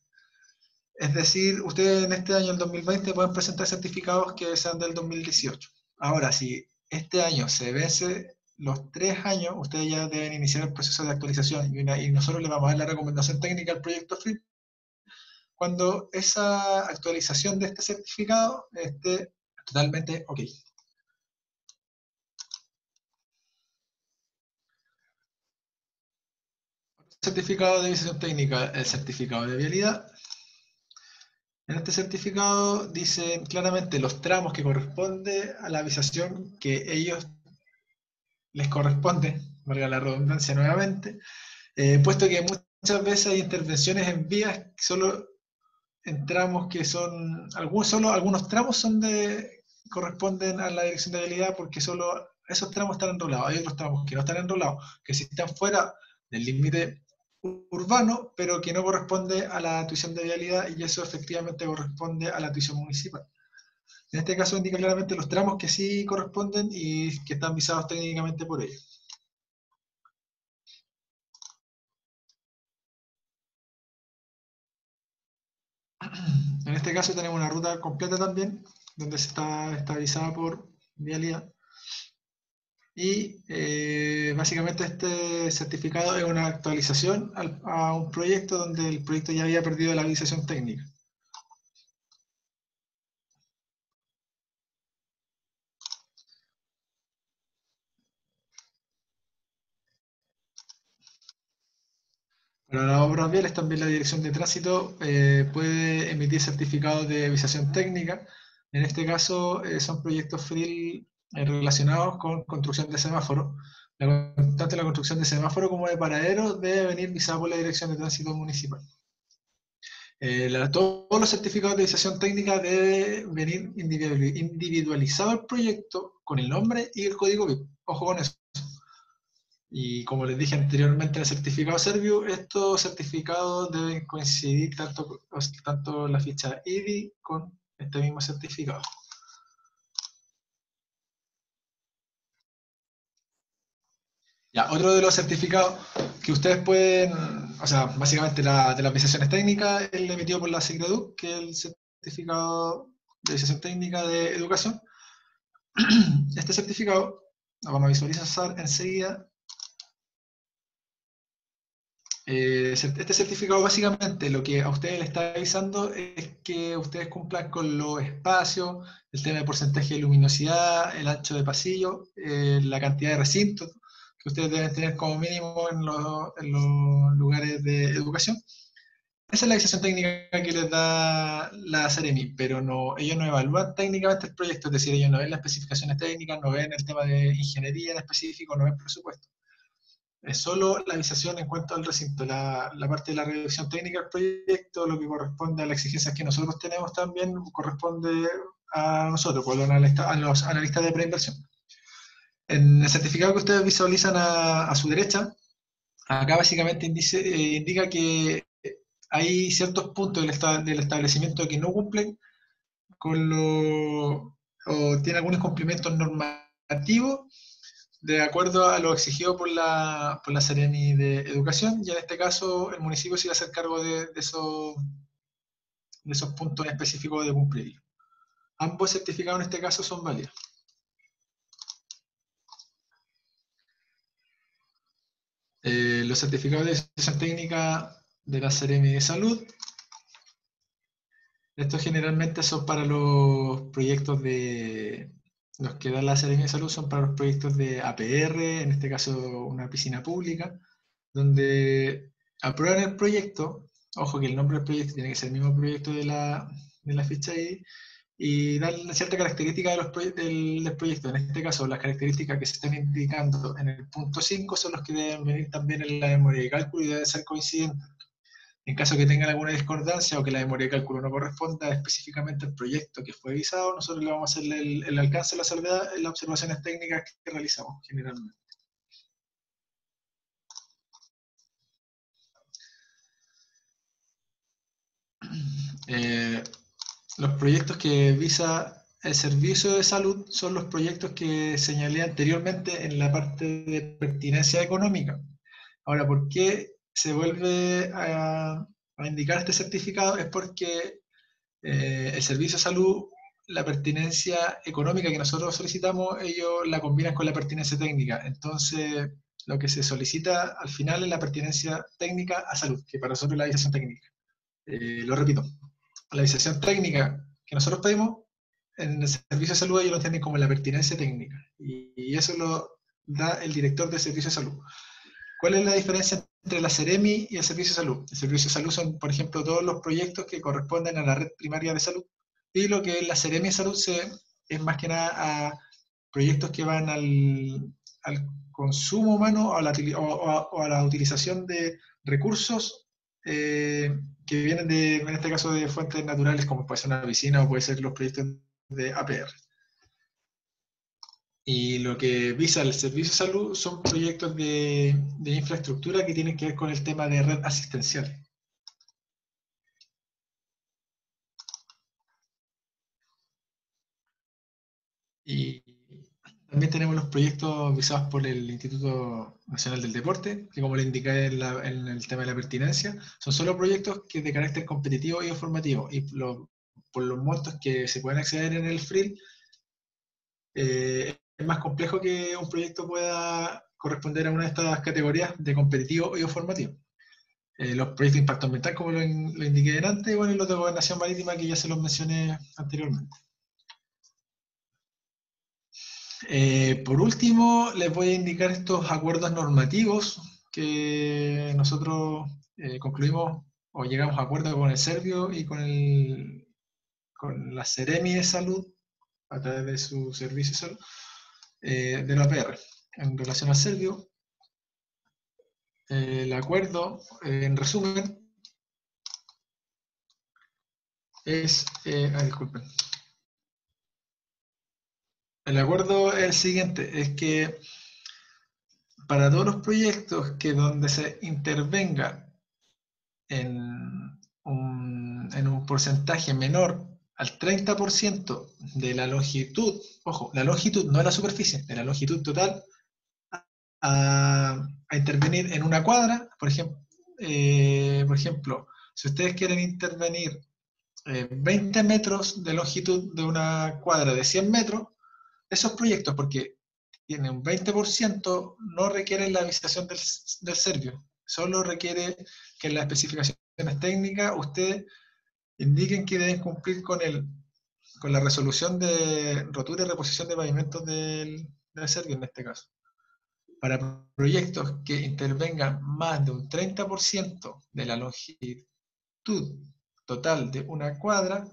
Es decir, ustedes en este año, el 2020, pueden presentar certificados que sean del 2018. Ahora, si este año se vence los 3 años, ustedes ya deben iniciar el proceso de actualización y nosotros les vamos a dar la recomendación técnica al proyecto FRIL cuando esa actualización de este certificado esté totalmente ok. Certificado de visación técnica, el certificado de vialidad. En este certificado dicen claramente los tramos que corresponde a la visación que ellos les corresponde, valga la redundancia nuevamente, puesto que muchas veces hay intervenciones en vías solo en tramos que son, solo algunos tramos corresponden a la dirección de vialidad porque solo esos tramos están enrolados. Hay otros tramos que no están enrolados, que sí están fuera del límite urbano, pero que no corresponde a la tuición de vialidad, y eso efectivamente corresponde a la tuición municipal. En este caso indica claramente los tramos que sí corresponden y que están visados técnicamente por ellos. En este caso tenemos una ruta completa también, donde está visada por vialidad. Y básicamente este certificado es una actualización a un proyecto donde el proyecto ya había perdido la visación técnica. Para las obras viales también la Dirección de Tránsito puede emitir certificados de visación técnica. En este caso son proyectos FRIL relacionados con construcción de semáforos, La constante de la construcción de semáforo como de paradero debe venir visada por la Dirección de Tránsito Municipal. Todos los certificados de visación técnica debe venir individualizado el proyecto con el nombre y el código BIP. Ojo con eso. Y como les dije anteriormente en el certificado Serviu, estos certificados deben coincidir tanto la ficha IDI con este mismo certificado. Ya, otro de los certificados que ustedes pueden, o sea, básicamente de las visaciones técnicas, el emitido por la SIGREDUC, que es el certificado de visación técnica de educación. Este certificado lo vamos a visualizar enseguida. Este certificado básicamente lo que a ustedes les está avisando es que ustedes cumplan con los espacios, el tema de porcentaje de luminosidad, el ancho de pasillo, la cantidad de recintos que ustedes deben tener como mínimo en los lugares de educación. Esa es la visación técnica que les da la Seremi, pero ellos no evalúan técnicamente el proyecto, es decir, ellos no ven las especificaciones técnicas, no ven el tema de ingeniería en específico, no ven presupuesto. Es solo la avisación en cuanto al recinto, la parte de la revisión técnica del proyecto, lo que corresponde a las exigencias que nosotros tenemos también, corresponde a nosotros, a los analistas de preinversión. En el certificado que ustedes visualizan a su derecha, acá básicamente indica que hay ciertos puntos del establecimiento que no cumplen con o tienen algunos cumplimientos normativos de acuerdo a lo exigido por la Seremi de Educación, y en este caso el municipio se va a hacer cargo de esos puntos específicos de cumplir. Ambos certificados en este caso son válidos. Los certificados de decisión técnica de la Seremi de Salud, estos generalmente son para los proyectos los que da la Seremi de Salud son para los proyectos de APR, en este caso una piscina pública, donde aprueban el proyecto, ojo que el nombre del proyecto tiene que ser el mismo proyecto de la ficha ahí, y dan cierta característica del proyecto. En este caso, las características que se están indicando en el punto 5 son los que deben venir también en la memoria de cálculo y deben ser coincidentes. En caso que tengan alguna discordancia o que la memoria de cálculo no corresponda específicamente al proyecto que fue visado, nosotros le vamos a hacer el alcance de la salvedad en las observaciones técnicas que realizamos generalmente. Los proyectos que visa el servicio de salud son los proyectos que señalé anteriormente en la parte de pertinencia económica. Ahora, ¿por qué se vuelve a indicar este certificado? Es porque el servicio de salud, la pertinencia económica que nosotros solicitamos, ellos la combinan con la pertinencia técnica. Entonces, lo que se solicita al final es la pertinencia técnica a salud, que para nosotros es la visación técnica. Lo repito, la visación técnica que nosotros pedimos, en el servicio de salud ellos lo entienden como la pertinencia técnica, y eso lo da el director del servicio de salud. ¿Cuál es la diferencia entre la Seremi y el servicio de salud? El servicio de salud son, por ejemplo, todos los proyectos que corresponden a la red primaria de salud, y lo que es la Seremi de salud es más que nada a proyectos que van al consumo humano o a la utilización de recursos que vienen en este caso, de fuentes naturales, como puede ser una piscina o puede ser los proyectos de APR. Y lo que visa el servicio de salud son proyectos de infraestructura que tienen que ver con el tema de red asistencial. Y también tenemos los proyectos visados por el Instituto Nacional del Deporte, que como le indiqué en el tema de la pertinencia, son solo proyectos que de carácter competitivo y formativo, y por los montos que se pueden acceder en el FRIL, es más complejo que un proyecto pueda corresponder a una de estas categorías de competitivo y o formativo. Los proyectos de impacto ambiental, como lo indiqué antes, y bueno, y los de gobernación marítima, que ya se los mencioné anteriormente. Por último, les voy a indicar estos acuerdos normativos que nosotros concluimos o llegamos a acuerdo con el Servio y con la Seremi de Salud, a través de su servicio de salud, de la APR. en relación al Servio. El acuerdo, en resumen, es, disculpen. El acuerdo es el siguiente, es que para todos los proyectos que donde se intervenga en un porcentaje menor al 30% de la longitud, ojo, la longitud, no de la superficie, de la longitud total, a intervenir en una cuadra, por ejemplo, si ustedes quieren intervenir 20 metros de longitud de una cuadra de 100 metros, esos proyectos, porque tienen un 20%, no requieren la avisación del Servio, solo requiere que en las especificaciones técnicas ustedes indiquen que deben cumplir con la resolución de rotura y reposición de pavimentos del Servio en este caso. Para proyectos que intervengan más de un 30% de la longitud total de una cuadra,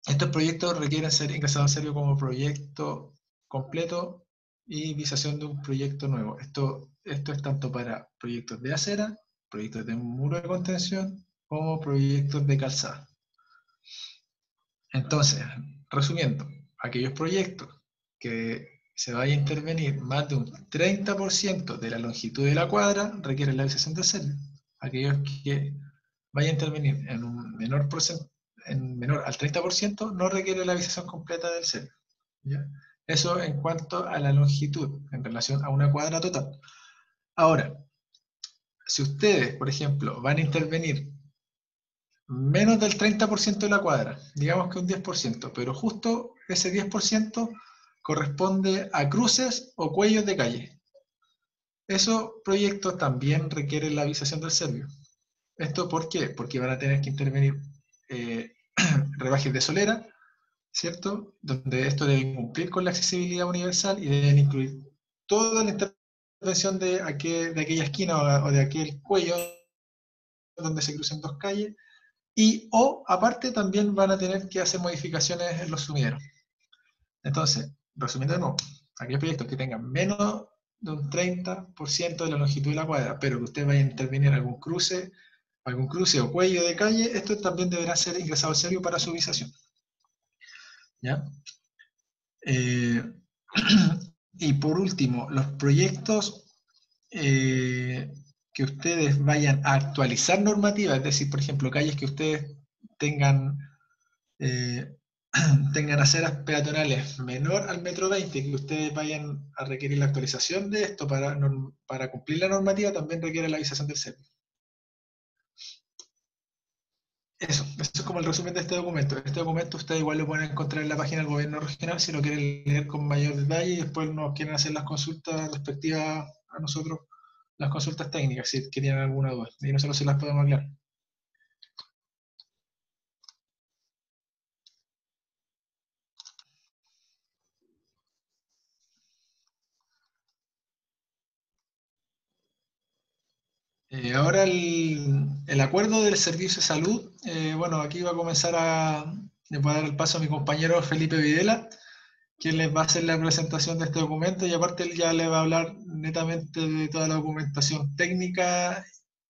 estos proyectos requieren ser ingresados al Servio como proyecto completo y visación de un proyecto nuevo. Esto es tanto para proyectos de acera, proyectos de muro de contención, como proyectos de calzada. Entonces, resumiendo, aquellos proyectos que se vaya a intervenir más de un 30% de la longitud de la cuadra requieren la avisación del Servio. Aquellos que vaya a intervenir en un menor al 30% no requiere la avisación completa del Servio. ¿Ya? Eso en cuanto a la longitud en relación a una cuadra total. Ahora, si ustedes, por ejemplo, van a intervenir menos del 30% de la cuadra, digamos que un 10%, pero justo ese 10% corresponde a cruces o cuellos de calle. Esos proyectos también requieren la avisación del Servio. ¿Esto por qué? Porque van a tener que intervenir rebajes de solera, ¿cierto? Donde esto debe cumplir con la accesibilidad universal y deben incluir toda la intervención de aquella esquina o de aquel cuello donde se crucen dos calles, o aparte también van a tener que hacer modificaciones en los sumideros. Entonces, resumiendo de nuevo, aquellos proyectos que tengan menos de un 30% de la longitud de la cuadra, pero que usted vaya a intervenir en algún cruce o cuello de calle, esto también deberá ser ingresado al Servio para su visación. ¿Ya? Y por último, los proyectos que ustedes vayan a actualizar normativas, es decir, por ejemplo, calles que ustedes tengan tengan aceras peatonales menor al 1,20 m, que ustedes vayan a requerir la actualización de esto para cumplir la normativa, también requiere la avisación del Servio. Eso es como el resumen de este documento. Este documento ustedes igual lo pueden encontrar en la página del Gobierno Regional si lo quieren leer con mayor detalle y después nos quieren hacer las consultas respectivas a nosotros, las consultas técnicas, si tienen alguna duda. Y nosotros se las podemos aclarar. Ahora el acuerdo del servicio de salud, bueno, aquí va a comenzar le voy a dar el paso a mi compañero Felipe Videla, quien les va a hacer la presentación de este documento y aparte él ya le va a hablar netamente de toda la documentación técnica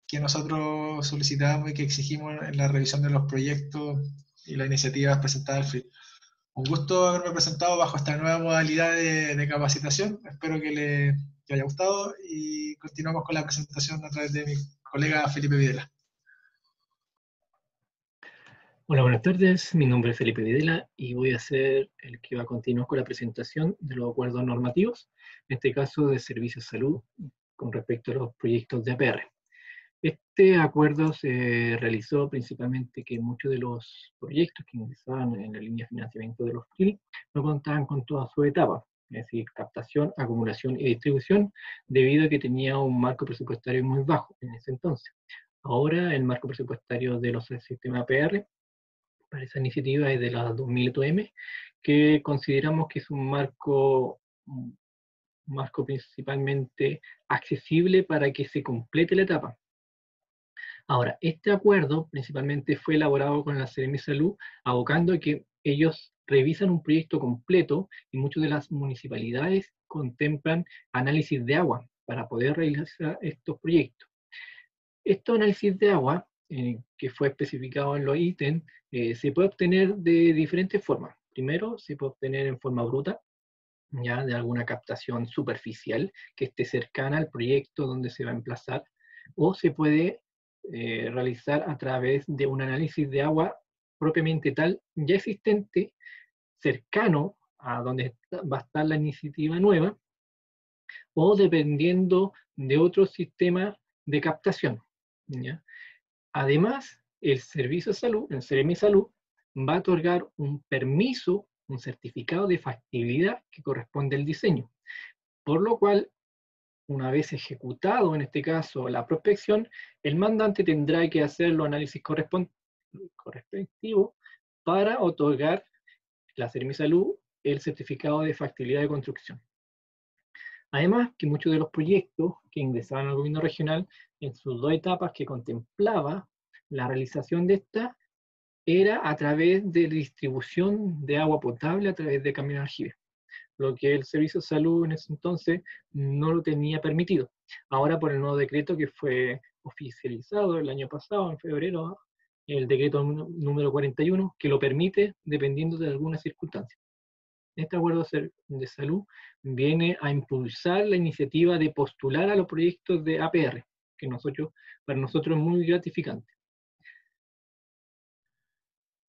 que nosotros solicitamos y que exigimos en la revisión de los proyectos y las iniciativas presentadas al FRIL. Un gusto haberme presentado bajo esta nueva modalidad de capacitación. Espero que le haya gustado y continuamos con la presentación a través de mi colega Felipe Videla. Hola, buenas tardes. Mi nombre es Felipe Videla y voy a ser el que va a continuar con la presentación de los acuerdos normativos, en este caso de servicios de salud, con respecto a los proyectos de APR. Este acuerdo se realizó principalmente que muchos de los proyectos que ingresaban en la línea de financiamiento de los FRIL no contaban con todas sus etapas, es decir, captación, acumulación y distribución, debido a que tenía un marco presupuestario muy bajo en ese entonces. Ahora el marco presupuestario de los sistemas APR para esa iniciativa es de la 2000 ETM, que consideramos que es un marco principalmente accesible para que se complete la etapa. Ahora, este acuerdo principalmente fue elaborado con la Seremi de Salud, abocando a que ellos revisan un proyecto completo y muchas de las municipalidades contemplan análisis de agua para poder realizar estos proyectos. Estos análisis de agua, que fue especificado en los ítems, se puede obtener de diferentes formas. Primero, se puede obtener en forma bruta, ya de alguna captación superficial que esté cercana al proyecto donde se va a emplazar, o se puede realizar a través de un análisis de agua propiamente tal, ya existente, cercano a donde va a estar la iniciativa nueva, o dependiendo de otro sistema de captación, ¿ya? Además, el Servicio de Salud, el Seremi Salud, va a otorgar un permiso, un certificado de factibilidad que corresponde al diseño, por lo cual, una vez ejecutado, en este caso, la prospección, el mandante tendrá que hacer los análisis correspectivos para otorgar la Seremi Salud el certificado de factibilidad de construcción. Además, que muchos de los proyectos que ingresaban al gobierno regional en sus 2 etapas que contemplaba la realización de esta era a través de distribución de agua potable a través de camiones aljibe, lo que el Servicio de Salud en ese entonces no lo tenía permitido. Ahora por el nuevo decreto que fue oficializado el año pasado, en febrero, el decreto número 41, que lo permite dependiendo de algunas circunstancias. Este acuerdo de salud viene a impulsar la iniciativa de postular a los proyectos de APR, que para nosotros es muy gratificante.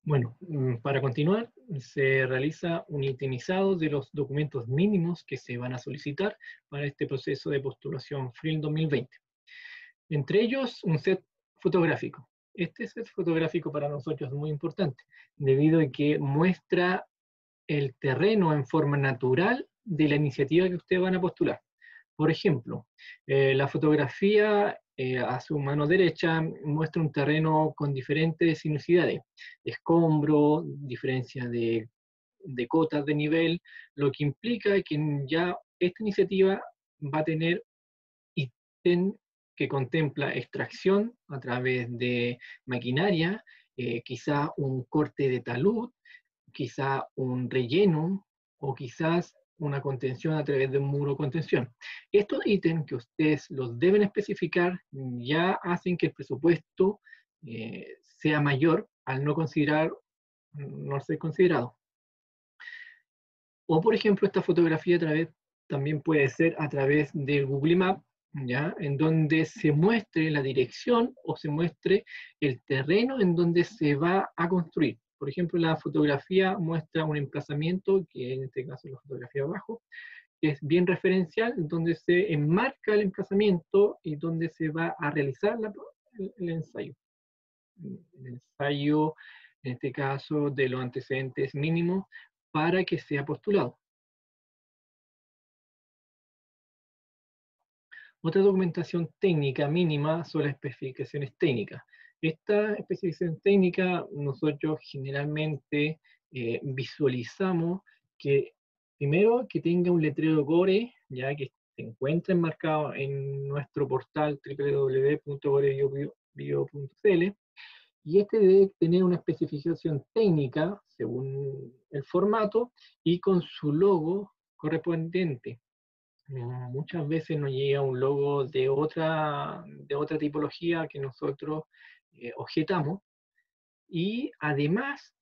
Bueno, para continuar, se realiza un itemizado de los documentos mínimos que se van a solicitar para este proceso de postulación FRIL 2020. Entre ellos, un set fotográfico. Este set fotográfico para nosotros es muy importante, debido a que muestra el terreno en forma natural de la iniciativa que ustedes van a postular. Por ejemplo, la fotografía a su mano derecha muestra un terreno con diferentes sinuosidades, escombro, diferencia de cotas de nivel, lo que implica que ya esta iniciativa va a tener ítem que contempla extracción a través de maquinaria, quizá un corte de talud, quizá un relleno o quizás una contención a través de un muro de contención. Estos ítems que ustedes los deben especificar ya hacen que el presupuesto sea mayor al no ser considerado. O por ejemplo, esta fotografía también puede ser a través de Google Maps, ¿ya? En donde se muestre la dirección o se muestre el terreno en donde se va a construir. Por ejemplo, la fotografía muestra un emplazamiento, que en este caso es la fotografía abajo, que es bien referencial, donde se enmarca el emplazamiento y donde se va a realizar el ensayo. El ensayo, en este caso, de los antecedentes mínimos para que sea postulado. Otra documentación técnica mínima son las especificaciones técnicas. Esta especificación técnica nosotros generalmente visualizamos que primero que tenga un letrero core, ya que se encuentra enmarcado en nuestro portal www.gorebio.cl, y este debe tener una especificación técnica según el formato y con su logo correspondiente. Muchas veces nos llega un logo de otra tipología que nosotros objetamos, y además,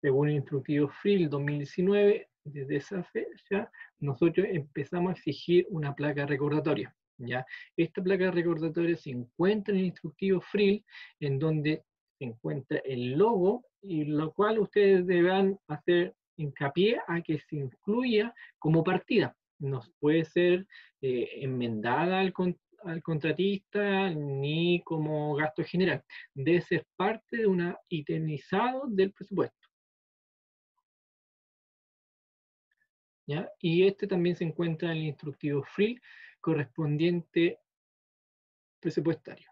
según el instructivo FRIL 2019, desde esa fecha, nosotros empezamos a exigir una placa recordatoria, ¿ya? Esta placa recordatoria se encuentra en el instructivo FRIL, en donde se encuentra el logo, y lo cual ustedes deberán hacer hincapié a que se incluya como partida. No puede ser enmendada al contratista ni como gasto general. Debe ser parte de un itemizado del presupuesto, ¿ya? Y este también se encuentra en el instructivo FRIL correspondiente presupuestario.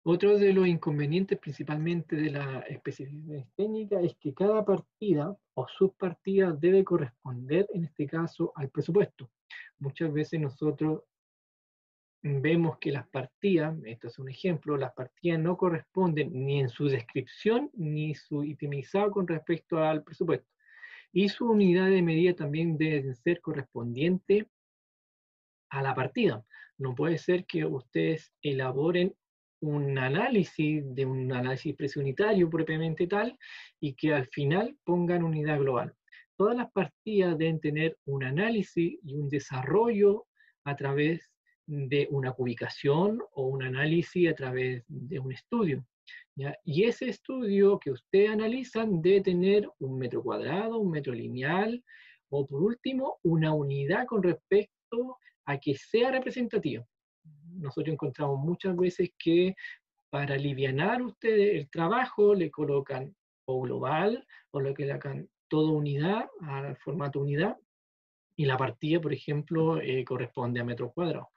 Otro de los inconvenientes, principalmente de la especificación técnica, es que cada partida o subpartida debe corresponder, en este caso, al presupuesto. Muchas veces nosotros vemos que las partidas, esto es un ejemplo, las partidas no corresponden ni en su descripción ni su itemizado con respecto al presupuesto. Y su unidad de medida también debe ser correspondiente a la partida. No puede ser que ustedes elaboren un análisis precio unitario propiamente tal, y que al final pongan unidad global. Todas las partidas deben tener un análisis y un desarrollo a través de una cubicación o un análisis a través de un estudio, ¿ya? Y ese estudio que ustedes analizan debe tener un metro cuadrado, un metro lineal, o por último, una unidad con respecto a que sea representativa. Nosotros encontramos muchas veces que para alivianar ustedes el trabajo le colocan o global o le colocan toda unidad al formato unidad, y la partida, por ejemplo, corresponde a metros cuadrados.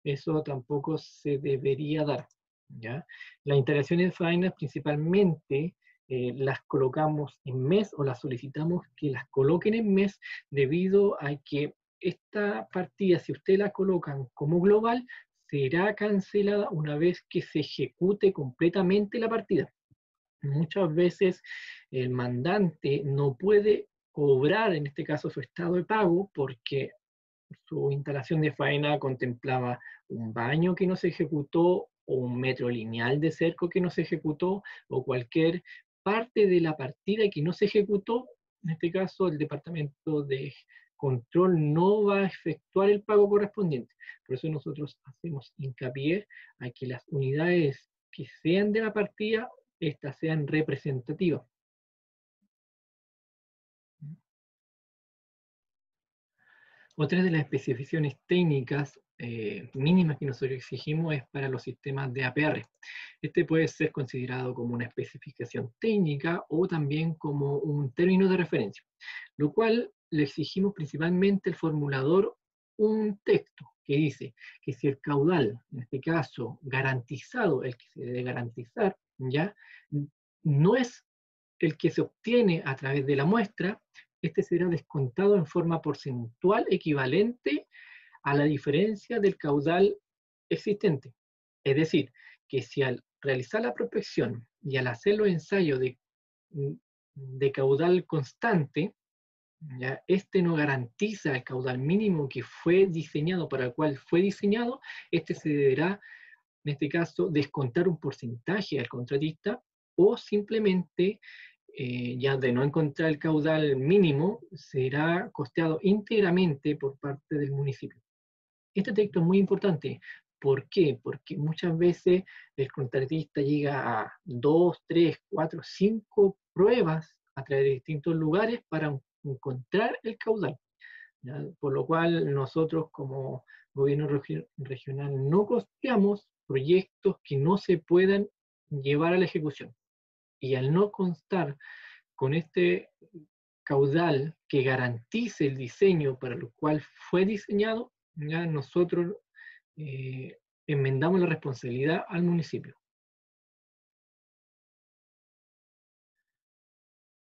Eso tampoco se debería dar, ¿ya? Las instalaciones de faenas principalmente las colocamos en mes, o las solicitamos que las coloquen en mes, debido a que esta partida, si ustedes la colocan como global, será cancelada una vez que se ejecute completamente la partida. Muchas veces el mandante no puede cobrar, en este caso, su estado de pago, porque su instalación de faena contemplaba un baño que no se ejecutó, o un metro lineal de cerco que no se ejecutó, o cualquier parte de la partida que no se ejecutó. En este caso, el departamento de control no va a efectuar el pago correspondiente. Por eso nosotros hacemos hincapié a que las unidades que sean de la partida, estas sean representativas. Otra de las especificaciones técnicas mínimas que nosotros exigimos es para los sistemas de APR. Este puede ser considerado como una especificación técnica o también como un término de referencia, lo cual le exigimos principalmente al formulador un texto que dice que si el caudal, en este caso garantizado, el que se debe garantizar, ¿ya?, no es el que se obtiene a través de la muestra, este será descontado en forma porcentual equivalente a la diferencia del caudal existente. Es decir, que si al realizar la prospección y al hacer los ensayos de caudal constante, ¿ya?, este no garantiza el caudal mínimo que fue diseñado, para el cual fue diseñado, este se deberá, en este caso, descontar un porcentaje al contratista, o simplemente, ya de no encontrar el caudal mínimo, será costeado íntegramente por parte del municipio. Este texto es muy importante. ¿Por qué? Porque muchas veces el contratista llega a 2, 3, 4, 5 pruebas a través de distintos lugares para encontrar el caudal, ¿ya? Por lo cual nosotros, como gobierno regional, no costeamos proyectos que no se puedan llevar a la ejecución. Y al no constar con este caudal que garantice el diseño para el cual fue diseñado, ya nosotros enmendamos la responsabilidad al municipio.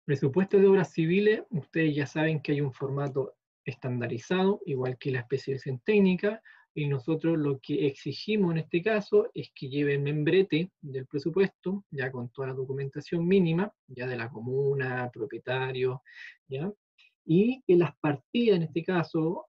Presupuesto de obras civiles, ustedes ya saben que hay un formato estandarizado, igual que la especificación técnica, y nosotros lo que exigimos en este caso es que lleven membrete del presupuesto, ya con toda la documentación mínima, ya de la comuna, propietario, ¿ya? Y que las partidas, en este caso,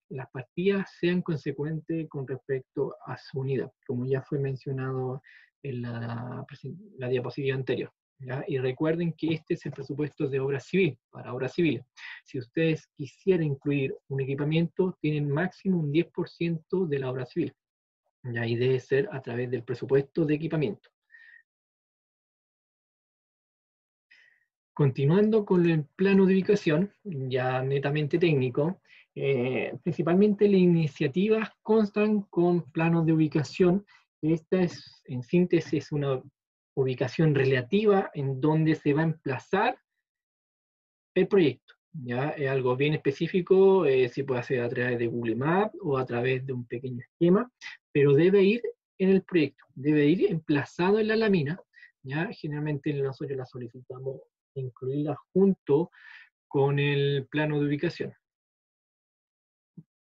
las partidas sean consecuentes con respecto a su unidad, como ya fue mencionado en la diapositiva anterior, ¿ya? Y recuerden que este es el presupuesto de obra civil, para obra civil. Si ustedes quisieran incluir un equipamiento, tienen máximo un 10% de la obra civil, ¿ya? Y debe ser a través del presupuesto de equipamiento. Continuando con el plano de ubicación, ya netamente técnico, principalmente las iniciativas constan con planos de ubicación. Esta es, en síntesis, una ubicación relativa en donde se va a emplazar el proyecto. ¿Ya? Es algo bien específico, se puede hacer a través de Google Maps o a través de un pequeño esquema, pero debe ir en el proyecto, debe ir emplazado en la lámina, ¿ya? Generalmente nosotros la solicitamos incluirla junto con el plano de ubicación.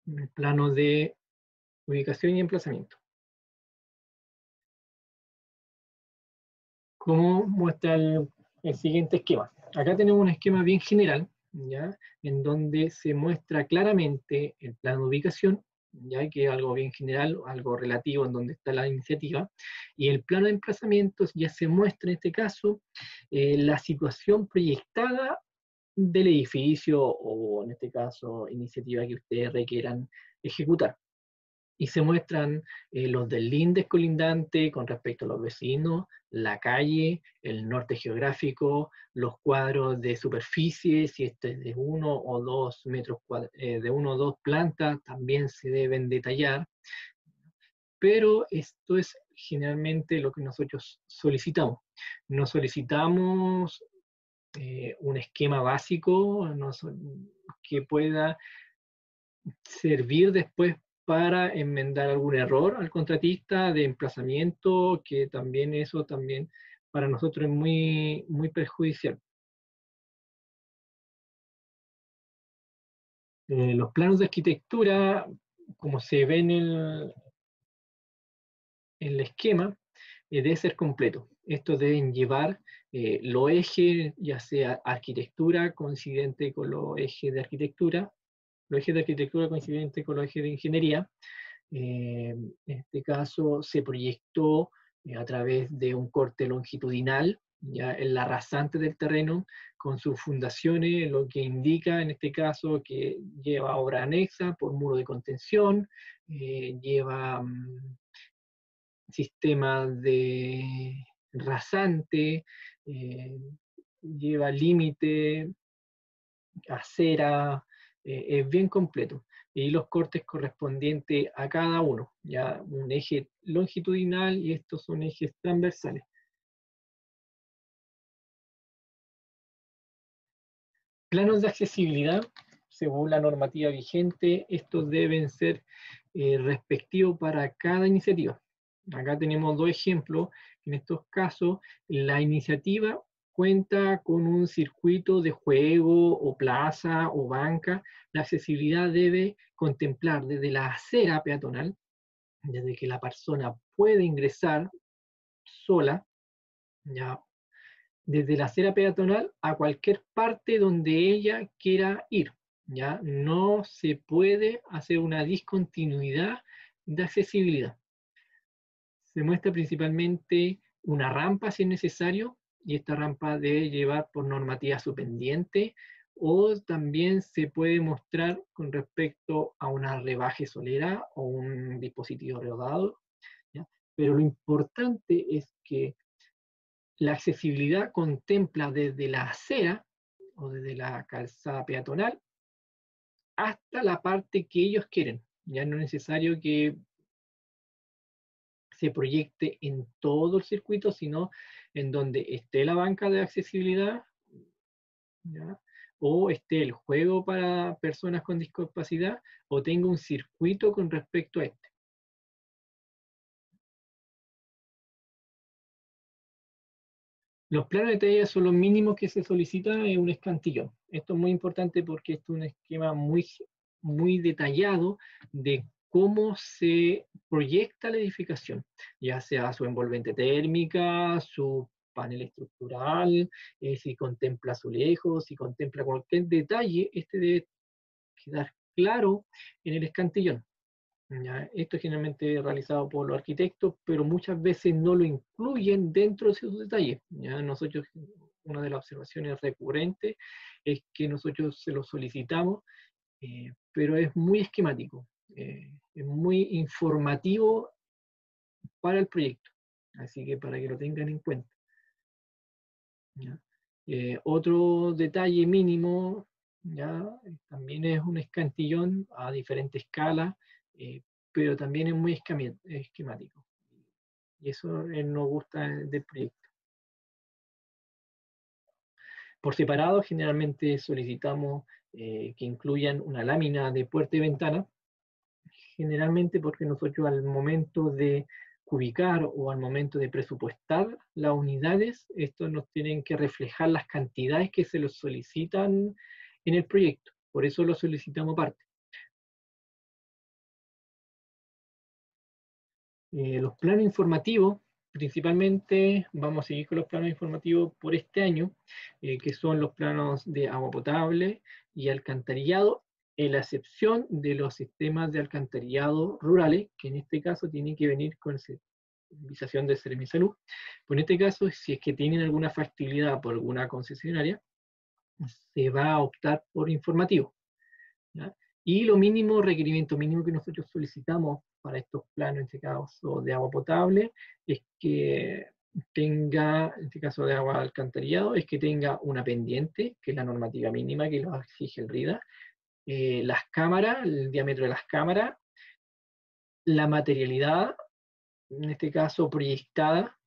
El plano de ubicación y emplazamiento. Como muestra el siguiente esquema. Acá tenemos un esquema bien general, ¿ya? En donde se muestra claramente el plano de ubicación, ya que es algo bien general, algo relativo en donde está la iniciativa, y el plano de emplazamientos ya se muestra en este caso la situación proyectada del edificio o en este caso iniciativa que ustedes requieran ejecutar. Y se muestran los del lindes colindante con respecto a los vecinos, la calle, el norte geográfico, los cuadros de superficie, si este es de 1 o 2 metros cuadrados, de 1 o 2 plantas, también se deben detallar, pero esto es generalmente lo que nosotros solicitamos. No solicitamos un esquema básico que pueda servir después para enmendar algún error al contratista de emplazamiento, que también eso también para nosotros es muy, muy perjudicial. Los planos de arquitectura, como se ve en el esquema, debe ser completo. Estos deben llevar los ejes, ya sea arquitectura coincidente con los ejes de arquitectura, los ejes de arquitectura coincidente con los ejes de ingeniería. En este caso se proyectó a través de un corte longitudinal, ya en la rasante del terreno, con sus fundaciones, lo que indica en este caso que lleva obra anexa por muro de contención, lleva sistema de rasante, lleva límite, acera, es bien completo. Y los cortes correspondientes a cada uno, ya un eje longitudinal y estos son ejes transversales. Planos de accesibilidad, según la normativa vigente, estos deben ser respectivos para cada iniciativa. Acá tenemos dos ejemplos. En estos casos, la iniciativa cuenta con un circuito de juego o plaza o banca. La accesibilidad debe contemplar desde la acera peatonal, desde que la persona puede ingresar sola, ya, desde la acera peatonal a cualquier parte donde ella quiera ir. ¿Ya? No se puede hacer una discontinuidad de accesibilidad. Se muestra principalmente una rampa si es necesario, y esta rampa debe llevar por normativa su pendiente, o también se puede mostrar con respecto a una rebaje solera o un dispositivo rodado, ¿ya? Pero lo importante es que la accesibilidad contempla desde la acera o desde la calzada peatonal hasta la parte que ellos quieren. Ya no es necesario que se proyecte en todo el circuito, sino en donde esté la banca de accesibilidad, ¿ya? O esté el juego para personas con discapacidad, o tenga un circuito con respecto a este. Los planos de detalle son los mínimos que se solicitan en un escantillón. Esto es muy importante porque esto es un esquema muy, muy detallado de cómo se proyecta la edificación, ya sea su envolvente térmica, su panel estructural, si contempla azulejos, si contempla cualquier detalle, este debe quedar claro en el escantillón. ¿Ya? Esto es generalmente realizado por los arquitectos, pero muchas veces no lo incluyen dentro de sus detalles. ¿Ya? Nosotros, una de las observaciones recurrentes es que nosotros se lo solicitamos, pero es muy esquemático, es muy informativo para el proyecto. Así que para que lo tengan en cuenta. ¿Ya? Otro detalle mínimo, ¿ya? También es un escantillón a diferente escala, pero también es muy esquemático. Y eso nos gusta del proyecto. Por separado, generalmente solicitamos que incluyan una lámina de puerta y ventana, generalmente porque nosotros al momento de ubicar o al momento de presupuestar las unidades, estos nos tienen que reflejar las cantidades que se los solicitan en el proyecto. Por eso lo solicitamos aparte. Los planos informativos principalmente vamos a seguir con los planos informativos por este año, que son los planos de agua potable y alcantarillado, en la excepción de los sistemas de alcantarillado rurales, que en este caso tienen que venir con serviciación de Seremisalud. Pero en este caso, si es que tienen alguna factibilidad por alguna concesionaria, se va a optar por informativo, ¿ya? Y lo mínimo, requerimiento mínimo que nosotros solicitamos para estos planos, en este caso de agua potable, es que tenga, en este caso de agua alcantarillado, es que tenga una pendiente, que es la normativa mínima que lo exige el RIDA, las cámaras, el diámetro de las cámaras, la materialidad, en este caso proyectada,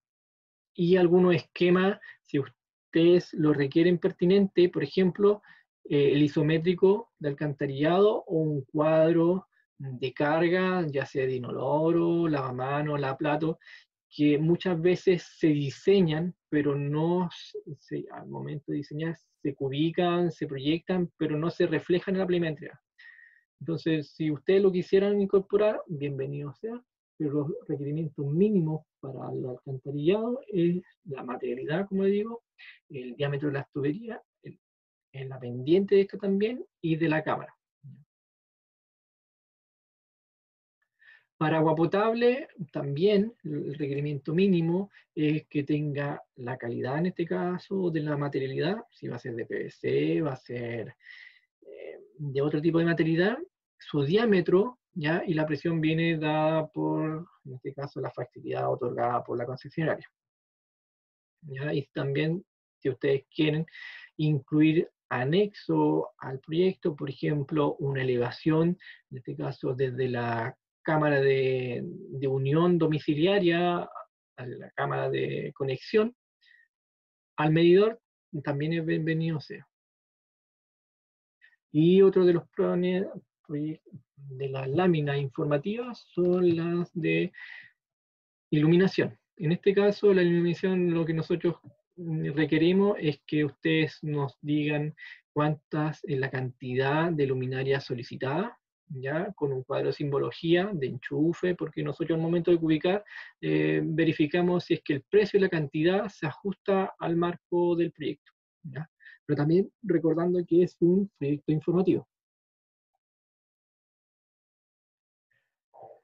y algunos esquemas, si ustedes lo requieren pertinente, por ejemplo, el isométrico de alcantarillado o un cuadro de carga, ya sea de inoloro, lavamanos, lavaplatos, que muchas veces se diseñan, pero no al momento de diseñar se cubican, se proyectan, pero no se reflejan en la planimetría. Entonces, si ustedes lo quisieran incorporar, bienvenido sea, pero los requerimientos mínimos para el alcantarillado es la materialidad, como digo, el diámetro de las tuberías, en la pendiente de esto también, y de la cámara. Para agua potable, también el requerimiento mínimo es que tenga la calidad, en este caso, de la materialidad, si va a ser de PVC, va a ser de otro tipo de materialidad, su diámetro, ¿ya? Y la presión viene dada por, en este caso, la facilidad otorgada por la concesionaria, ¿ya? Y también, si ustedes quieren incluir anexo al proyecto, por ejemplo, una elevación, en este caso desde la cámara de unión domiciliaria a la cámara de conexión, al medidor, también es bienvenido sea. Y otro de los planes de las láminas informativas son las de iluminación. En este caso, la iluminación, lo que nosotros requerimos es que ustedes nos digan cuántas es la cantidad de luminaria solicitada, ¿ya? Con un cuadro de simbología, de enchufe, porque nosotros al momento de ubicar verificamos si es que el precio y la cantidad se ajusta al marco del proyecto, ¿ya? Pero también recordando que es un proyecto informativo.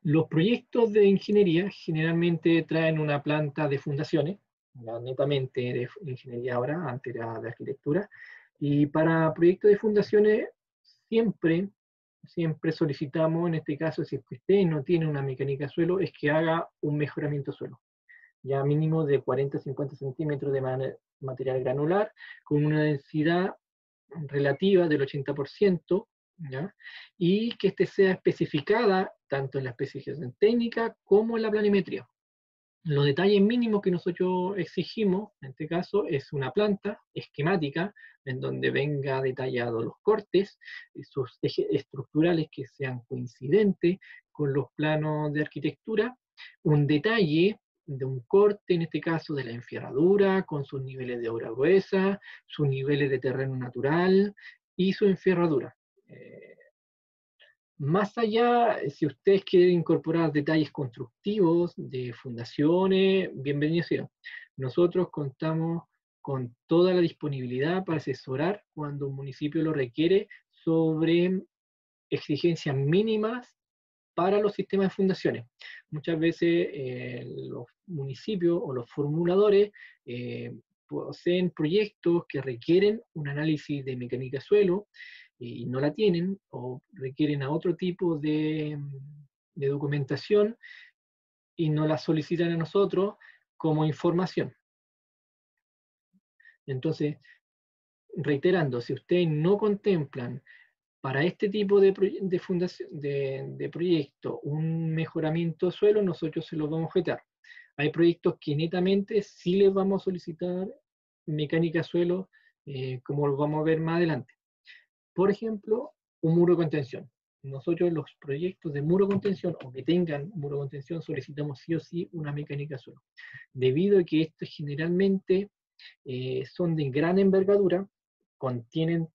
Los proyectos de ingeniería generalmente traen una planta de fundaciones, ya netamente de ingeniería ahora, antes era de arquitectura, y para proyectos de fundaciones siempre solicitamos, en este caso, si usted no tiene una mecánica suelo, es que haga un mejoramiento suelo, ya mínimo de 40-50 centímetros de material granular, con una densidad relativa del 80%, ¿ya? Y que este sea especificada tanto en la especificación técnica como en la planimetría. Los detalles mínimos que nosotros exigimos, en este caso, es una planta esquemática en donde venga detallado los cortes, sus ejes estructurales que sean coincidentes con los planos de arquitectura, un detalle de un corte, en este caso de la enferradura, con sus niveles de obra gruesa, sus niveles de terreno natural y su enferradura. Más allá, si ustedes quieren incorporar detalles constructivos de fundaciones, bienvenidos sean. Nosotros contamos con toda la disponibilidad para asesorar cuando un municipio lo requiere sobre exigencias mínimas para los sistemas de fundaciones. Muchas veces los municipios o los formuladores poseen proyectos que requieren un análisis de mecánica de suelo y no la tienen, o requieren a otro tipo de documentación y no la solicitan a nosotros como información. Entonces, reiterando, si ustedes no contemplan para este tipo de proyecto un mejoramiento de suelo, nosotros se los vamos a objetar. Hay proyectos que netamente sí les vamos a solicitar mecánica de suelo, como lo vamos a ver más adelante. Por ejemplo, un muro de contención. Nosotros los proyectos de muro de contención o que tengan muro de contención solicitamos sí o sí una mecánica de suelo. Debido a que estos generalmente son de gran envergadura, contienen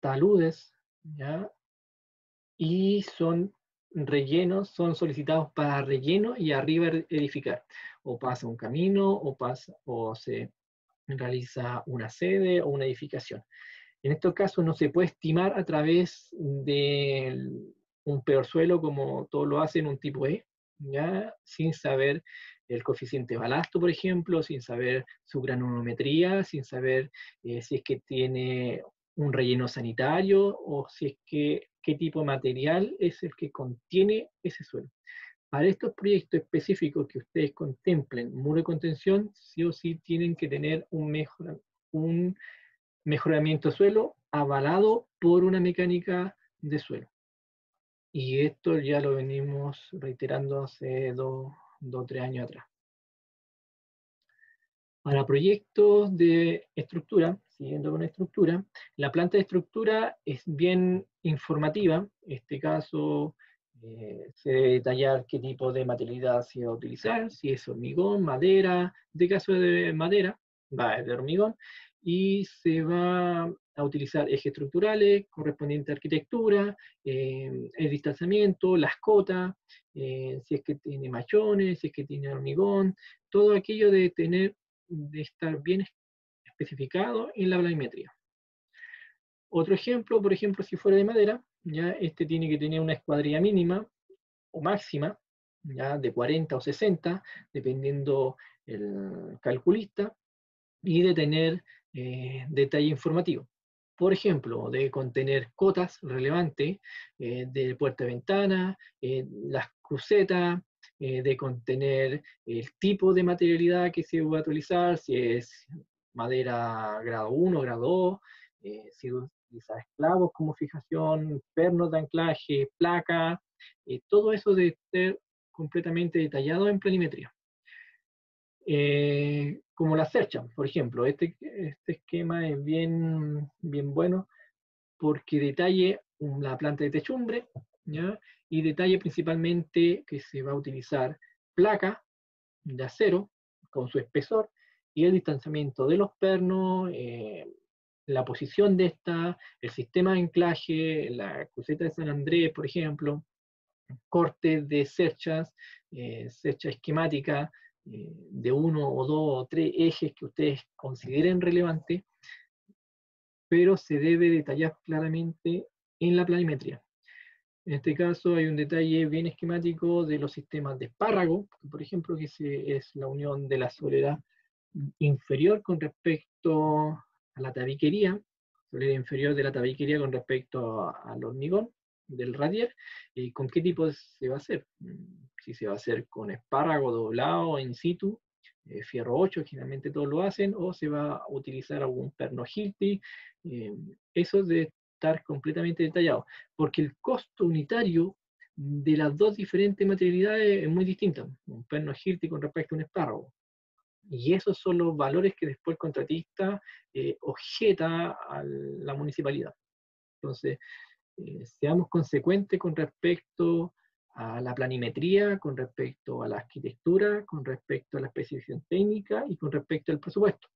taludes, ¿ya? Y son rellenos son solicitados para relleno y arriba edificar. O pasa un camino, o se realiza una sede o una edificación. En estos casos no se puede estimar a través de un peor suelo como todos lo hacen, un tipo E, ¿ya? Sin saber el coeficiente de balasto, por ejemplo, sin saber su granulometría, sin saber si es que tiene un relleno sanitario o si es que qué tipo de material es el que contiene ese suelo. Para estos proyectos específicos que ustedes contemplen, muro de contención, sí o sí tienen que tener un mejoramiento de suelo avalado por una mecánica de suelo. Y esto ya lo venimos reiterando hace 2 o 3 años atrás. Para proyectos de estructura, siguiendo con estructura, la planta de estructura es bien informativa. En este caso, se debe detallar qué tipo de materialidad se va a utilizar, si es hormigón, madera, de caso de madera, va de hormigón, y se va a utilizar ejes estructurales, correspondiente a arquitectura, el distanciamiento, las cotas, si es que tiene machones, si es que tiene hormigón, todo aquello de estar bien especificado en la planimetría. Otro ejemplo, por ejemplo, si fuera de madera, ya este tiene que tener una escuadrilla mínima o máxima, ya de 40 o 60, dependiendo el calculista, y de tener detalle informativo. Por ejemplo, de contener cotas relevantes de puerta-ventana, las crucetas, de contener el tipo de materialidad que se va a utilizar, si es madera grado 1, grado 2, si utiliza esclavos como fijación, pernos de anclaje, placa, todo eso debe ser completamente detallado en planimetría. Como la Serchamp, por ejemplo, este esquema es bien bueno porque detalle la planta de techumbre, ¿ya? Y detalle principalmente que se va a utilizar placa de acero con su espesor y el distanciamiento de los pernos, la posición de esta, el sistema de anclaje, la cruceta de San Andrés, por ejemplo, cortes de cerchas, cercha esquemática de 1 o 2 o 3 ejes que ustedes consideren relevantes, pero se debe detallar claramente en la planimetría. En este caso hay un detalle bien esquemático de los sistemas de espárrago, por ejemplo, que es la unión de la solera inferior con respecto a la tabiquería, solera inferior de la tabiquería con respecto al hormigón del radier, y con qué tipo se va a hacer. Si se va a hacer con espárrago doblado in situ, fierro 8, generalmente todos lo hacen, o se va a utilizar algún perno Hilti, eso de estar completamente detallado, porque el costo unitario de las dos diferentes materialidades es muy distinto, un perno Hilti con respecto a un espárrago. Y esos son los valores que después el contratista objeta a la municipalidad. Entonces, seamos consecuentes con respecto a la planimetría, con respecto a la arquitectura, con respecto a la especificación técnica y con respecto al presupuesto.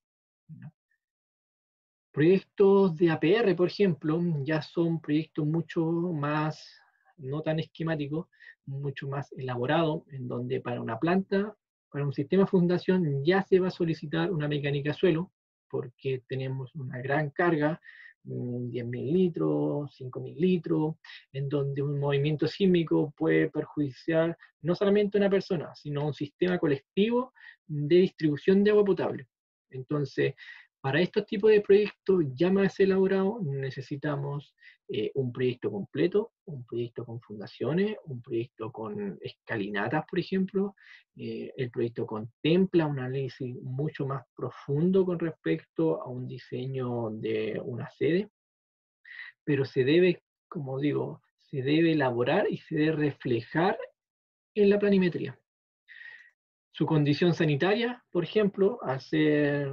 Proyectos de APR, por ejemplo, ya son proyectos mucho más, no tan esquemáticos, mucho más elaborados, en donde para una planta, para un sistema de fundación, ya se va a solicitar una mecánica suelo, porque tenemos una gran carga, 10.000 litros, 5.000 litros, en donde un movimiento sísmico puede perjudiciar no solamente a una persona, sino a un sistema colectivo de distribución de agua potable. Entonces, para estos tipos de proyectos ya más elaborados necesitamos un proyecto completo, un proyecto con fundaciones, un proyecto con escalinatas, por ejemplo. El proyecto contempla un análisis mucho más profundo con respecto a un diseño de una sede, pero se debe, como digo, se debe elaborar y se debe reflejar en la planimetría. Su condición sanitaria, por ejemplo, hacer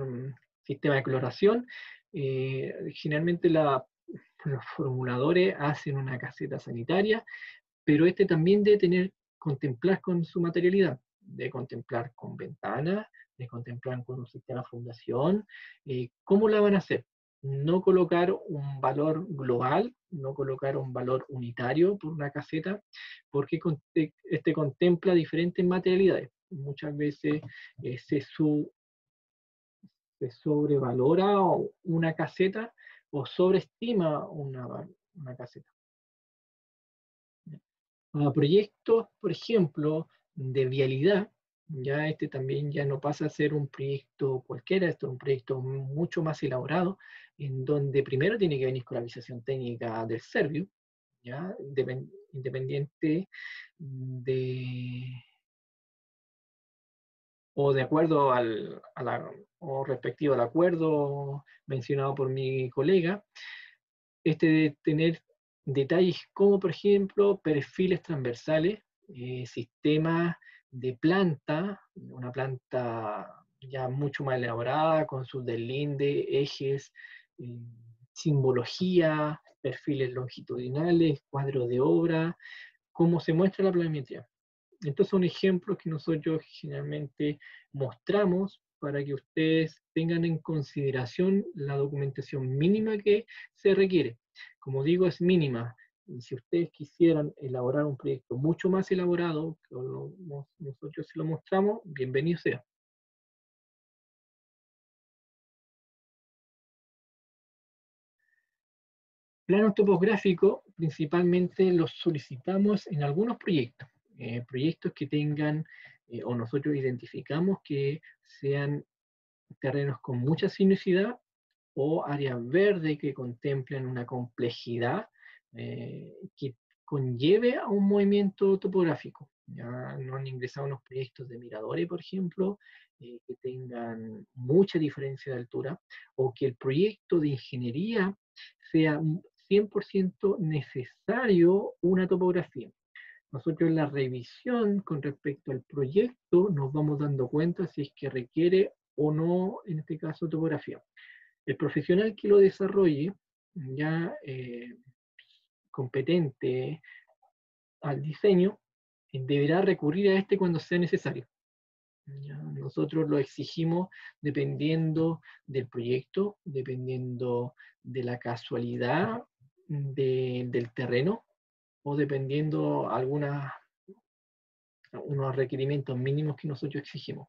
sistema de cloración, generalmente los formuladores hacen una caseta sanitaria, pero este también debe contemplar con su materialidad, de contemplar con ventanas, de contemplar con un sistema de fundación. ¿Cómo la van a hacer? no colocar un valor global, no colocar un valor unitario por una caseta, porque este contempla diferentes materialidades. Muchas veces se sobrevalora una caseta o sobreestima una caseta. A proyectos, por ejemplo, de vialidad, ya este también ya no pasa a ser un proyecto cualquiera, esto es un proyecto mucho más elaborado, en donde primero tiene que venir con la visación técnica del Servio, ya independiente de o de acuerdo o respectivo al acuerdo mencionado por mi colega, de tener detalles como, por ejemplo, perfiles transversales, sistemas de planta, una planta ya mucho más elaborada, con sus deslindes, ejes, eh, simbología, perfiles longitudinales, cuadros de obra, cómo se muestra la planimetría. Estos son ejemplos que nosotros generalmente mostramos para que ustedes tengan en consideración la documentación mínima que se requiere. Como digo, es mínima. Y si ustedes quisieran elaborar un proyecto mucho más elaborado, que nosotros se lo mostramos, bienvenido sea. Planos topográficos principalmente los solicitamos en algunos proyectos. Proyectos que tengan, o nosotros identificamos que sean terrenos con mucha sinuosidad o áreas verdes que contemplen una complejidad que conlleve a un movimiento topográfico. Ya no han ingresado unos proyectos de miradores, por ejemplo, que tengan mucha diferencia de altura, o que el proyecto de ingeniería sea 100% necesario una topografía. Nosotros en la revisión con respecto al proyecto nos vamos dando cuenta si es que requiere o no, en este caso, topografía. El profesional que lo desarrolle, ya competente al diseño, deberá recurrir a este cuando sea necesario. ¿Ya? Nosotros lo exigimos dependiendo del proyecto, dependiendo de la casualidad del terreno, o dependiendo unos requerimientos mínimos que nosotros exigimos.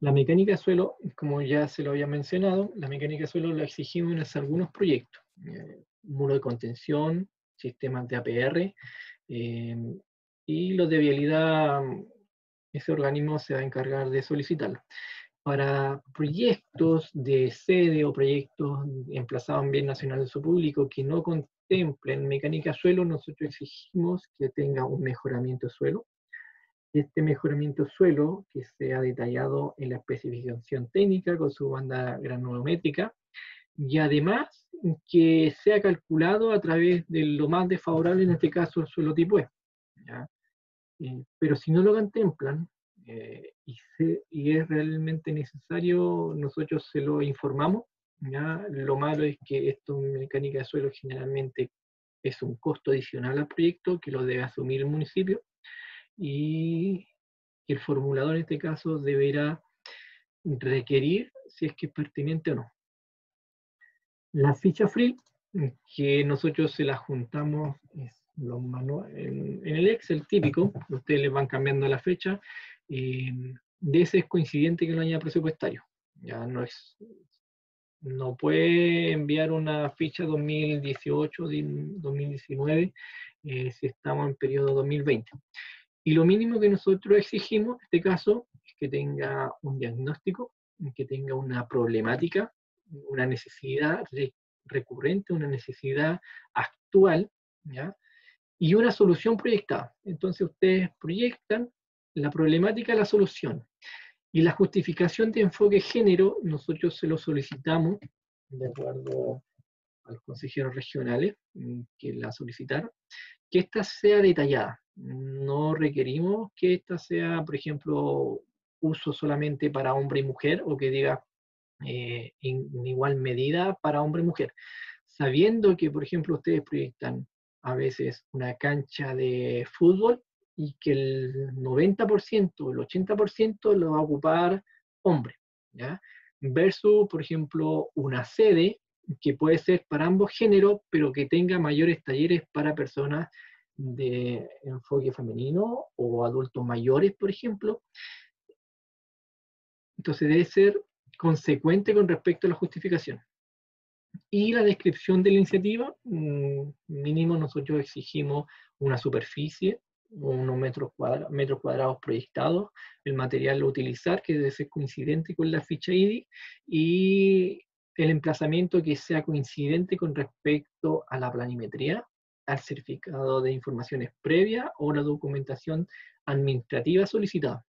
La mecánica de suelo, como ya se lo había mencionado, la mecánica de suelo la exigimos en algunos proyectos. Muro de contención, sistemas de APR, y los de vialidad, ese organismo se va a encargar de solicitarlo. Para proyectos de sede o proyectos emplazados en bien nacional de uso público que no contemplen mecánica de suelo, nosotros exigimos que tenga un mejoramiento de suelo. Este mejoramiento de suelo que sea detallado en la especificación técnica con su banda granulométrica, y además que sea calculado a través de lo más desfavorable, en este caso el suelo tipo E. ¿Ya? Pero si no lo contemplan y es realmente necesario, nosotros se lo informamos. ¿Ya? Lo malo es que esto en mecánica de suelo generalmente es un costo adicional al proyecto que lo debe asumir el municipio, y el formulador en este caso deberá requerir si es que es pertinente o no. La ficha free, que nosotros se la juntamos en el Excel típico, ustedes les van cambiando la fecha, de ese es coincidente que el año presupuestario. Ya no puede enviar una ficha 2018, 2019, si estamos en periodo 2020. Y lo mínimo que nosotros exigimos, en este caso, es que tenga un diagnóstico, que tenga una problemática, una necesidad recurrente, una necesidad actual, ¿ya? Y una solución proyectada. Entonces ustedes proyectan la problemática, la solución. Y la justificación de enfoque género, nosotros se lo solicitamos, de acuerdo a los consejeros regionales que la solicitaron, que ésta sea detallada. No requerimos que ésta sea, por ejemplo, uso solamente para hombre y mujer, o que diga en igual medida para hombre y mujer. Sabiendo que, por ejemplo, ustedes proyectan a veces una cancha de fútbol y que el 90% o el 80% lo va a ocupar hombre, ¿ya? Versus, por ejemplo, una sede que puede ser para ambos géneros, pero que tenga mayores talleres para personas de enfoque femenino o adultos mayores, por ejemplo. Entonces debe ser consecuente con respecto a la justificación. Y la descripción de la iniciativa, mínimo nosotros exigimos una superficie, unos metros cuadrados proyectados, el material a utilizar, que debe ser coincidente con la ficha IDI, y el emplazamiento que sea coincidente con respecto a la planimetría, al certificado de informaciones previas o la documentación administrativa solicitada.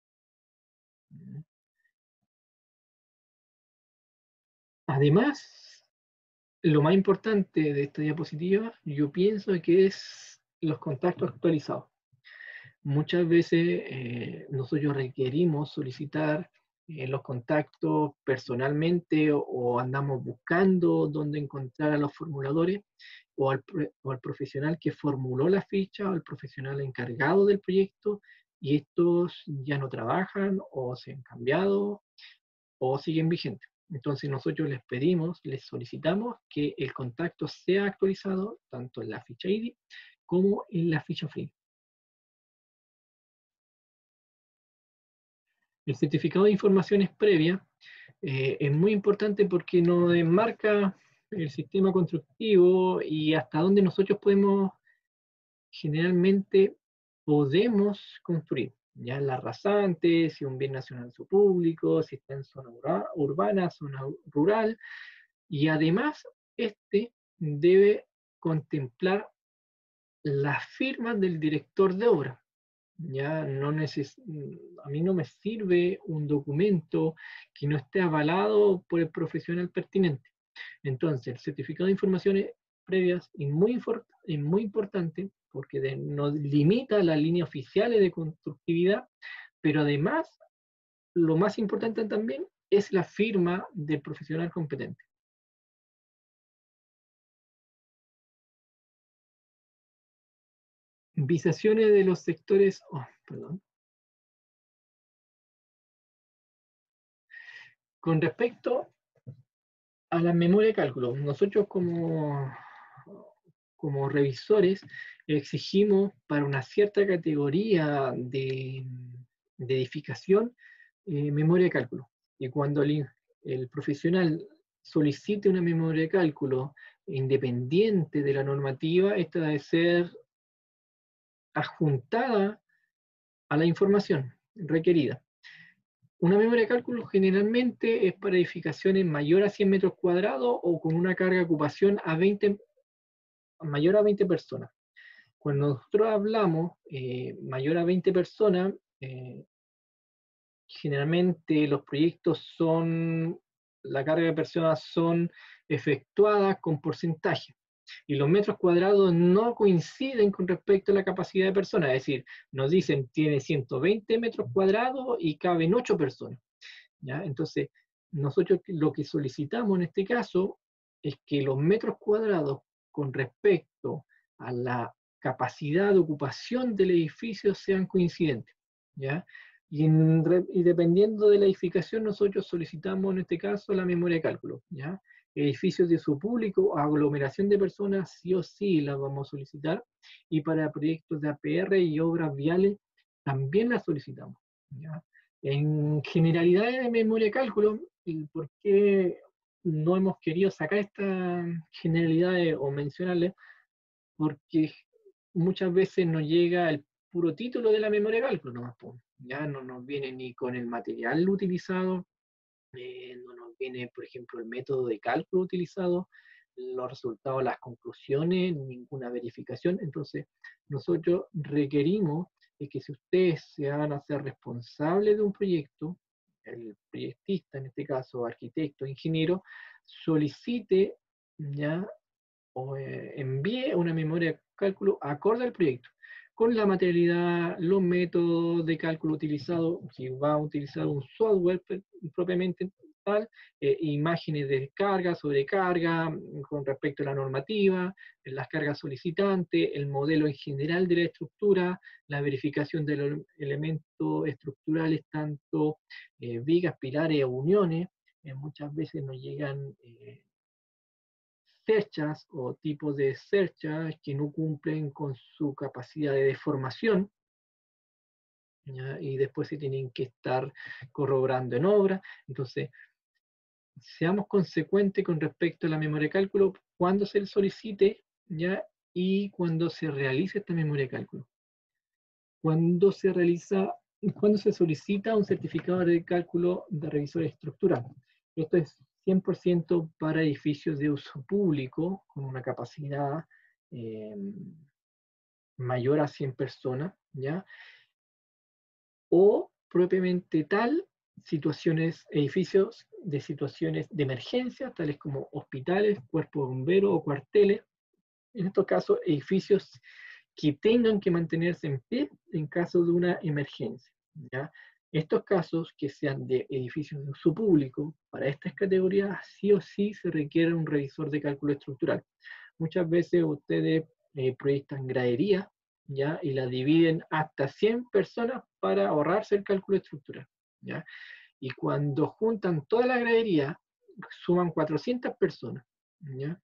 Además, lo más importante de esta diapositiva, yo pienso que es los contactos actualizados. Muchas veces nosotros requerimos solicitar los contactos personalmente o andamos buscando dónde encontrar a los formuladores o al profesional que formuló la ficha o al profesional encargado del proyecto, y estos ya no trabajan o se han cambiado o siguen vigentes. Entonces nosotros les pedimos, les solicitamos que el contacto sea actualizado tanto en la ficha IDI como en la ficha FRIL. El certificado de informaciones previas es muy importante porque nos enmarca el sistema constructivo y hasta dónde nosotros generalmente podemos construir. Ya la rasante, si un bien nacional es público, si está en zona urbana, zona rural, y además este debe contemplar las firmas del director de obra. Ya no a mí no me sirve un documento que no esté avalado por el profesional pertinente. Entonces, el certificado de informaciones previas es muy importante porque nos limita las líneas oficiales de constructividad, pero además, lo más importante también es la firma del profesional competente. Visaciones de los sectores, perdón. Con respecto a la memoria de cálculo, nosotros como revisores exigimos para una cierta categoría de edificación memoria de cálculo. Y cuando el profesional solicite una memoria de cálculo independiente de la normativa, esta debe ser adjuntada a la información requerida. Una memoria de cálculo generalmente es para edificaciones mayor a 100 metros cuadrados o con una carga de ocupación mayor a 20 personas. Cuando nosotros hablamos mayor a 20 personas, generalmente los proyectos la carga de personas son efectuadas con porcentaje. Y los metros cuadrados no coinciden con respecto a la capacidad de personas. Es decir, nos dicen tiene 120 metros cuadrados y caben 8 personas. ¿Ya? Entonces, nosotros lo que solicitamos en este caso es que los metros cuadrados con respecto a la capacidad de ocupación del edificio sean coincidentes. ¿Ya? Y dependiendo de la edificación, nosotros solicitamos en este caso la memoria de cálculo. ¿Ya? Edificios de uso público, aglomeración de personas, sí o sí las vamos a solicitar. Y para proyectos de APR y obras viales, también las solicitamos. ¿Ya? En generalidades de memoria de cálculo, ¿por qué no hemos querido sacar estas generalidades o mencionarles? Porque muchas veces nos llega el puro título de la memoria de cálculo, nomás, ya no nos viene ni con el material utilizado, no nos viene, por ejemplo, el método de cálculo utilizado, los resultados, las conclusiones, ninguna verificación. Entonces, nosotros requerimos de que si ustedes se van a hacer responsables de un proyecto, el proyectista, en este caso arquitecto, ingeniero, solicite ya o envíe una memoria de cálculo acorde al proyecto, con la materialidad, los métodos de cálculo utilizados, si va a utilizar un software propiamente tal, imágenes de carga, sobrecarga, con respecto a la normativa, las cargas solicitantes, el modelo en general de la estructura, la verificación de los elementos estructurales, tanto vigas, pilares o uniones. Muchas veces nos llegan cerchas o tipos de cerchas que no cumplen con su capacidad de deformación, ¿ya? Y después se tienen que estar corroborando en obra. Entonces, seamos consecuentes con respecto a la memoria de cálculo cuando se solicite, ¿ya? Y cuando se realice esta memoria de cálculo. Cuando se solicita un certificado de cálculo de revisor estructural. Esto es 100% para edificios de uso público con una capacidad mayor a 100 personas, ¿ya? O propiamente tal, edificios de situaciones de emergencia, tales como hospitales, cuerpos de bomberos o cuarteles. En estos casos, edificios que tengan que mantenerse en pie en caso de una emergencia, ¿ya? Estos casos que sean de edificios de uso público, para estas categorías sí o sí se requiere un revisor de cálculo estructural. Muchas veces ustedes proyectan gradería, ¿ya? Y la dividen hasta 100 personas para ahorrarse el cálculo estructural, ¿ya? Y cuando juntan toda la gradería, suman 400 personas, ¿ya?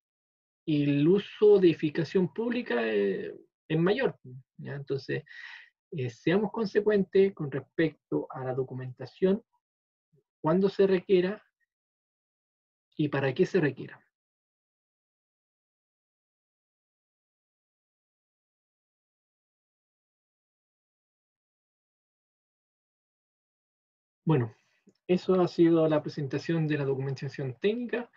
Y el uso de edificación pública es mayor, ¿ya? Entonces, seamos consecuentes con respecto a la documentación, cuándo se requiera y para qué se requiera. Bueno, eso ha sido la presentación de la documentación técnica.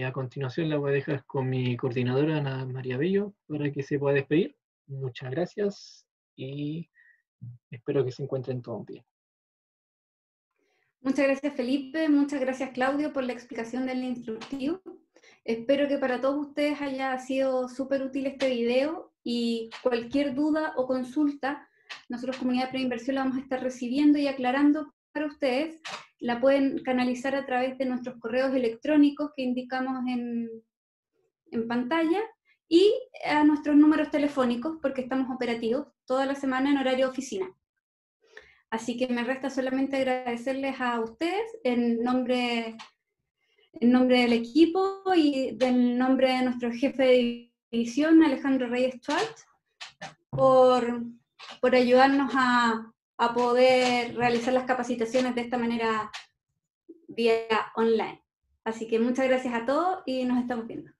A continuación la voy a dejar con mi coordinadora, Ana María Bello, para que se pueda despedir. Muchas gracias y espero que se encuentren todos bien. Muchas gracias, Felipe. Muchas gracias, Claudio, por la explicación del instructivo. Espero que para todos ustedes haya sido súper útil este video y cualquier duda o consulta, nosotros Comunidad de Preinversión la vamos a estar recibiendo y aclarando para ustedes. La pueden canalizar a través de nuestros correos electrónicos que indicamos en pantalla y a nuestros números telefónicos porque estamos operativos toda la semana en horario de oficina. Así que me resta solamente agradecerles a ustedes en nombre del equipo y del nombre de nuestro jefe de división, Alejandro Reyes Schwartz, por ayudarnos a poder realizar las capacitaciones de esta manera vía online. Así que muchas gracias a todos y nos estamos viendo.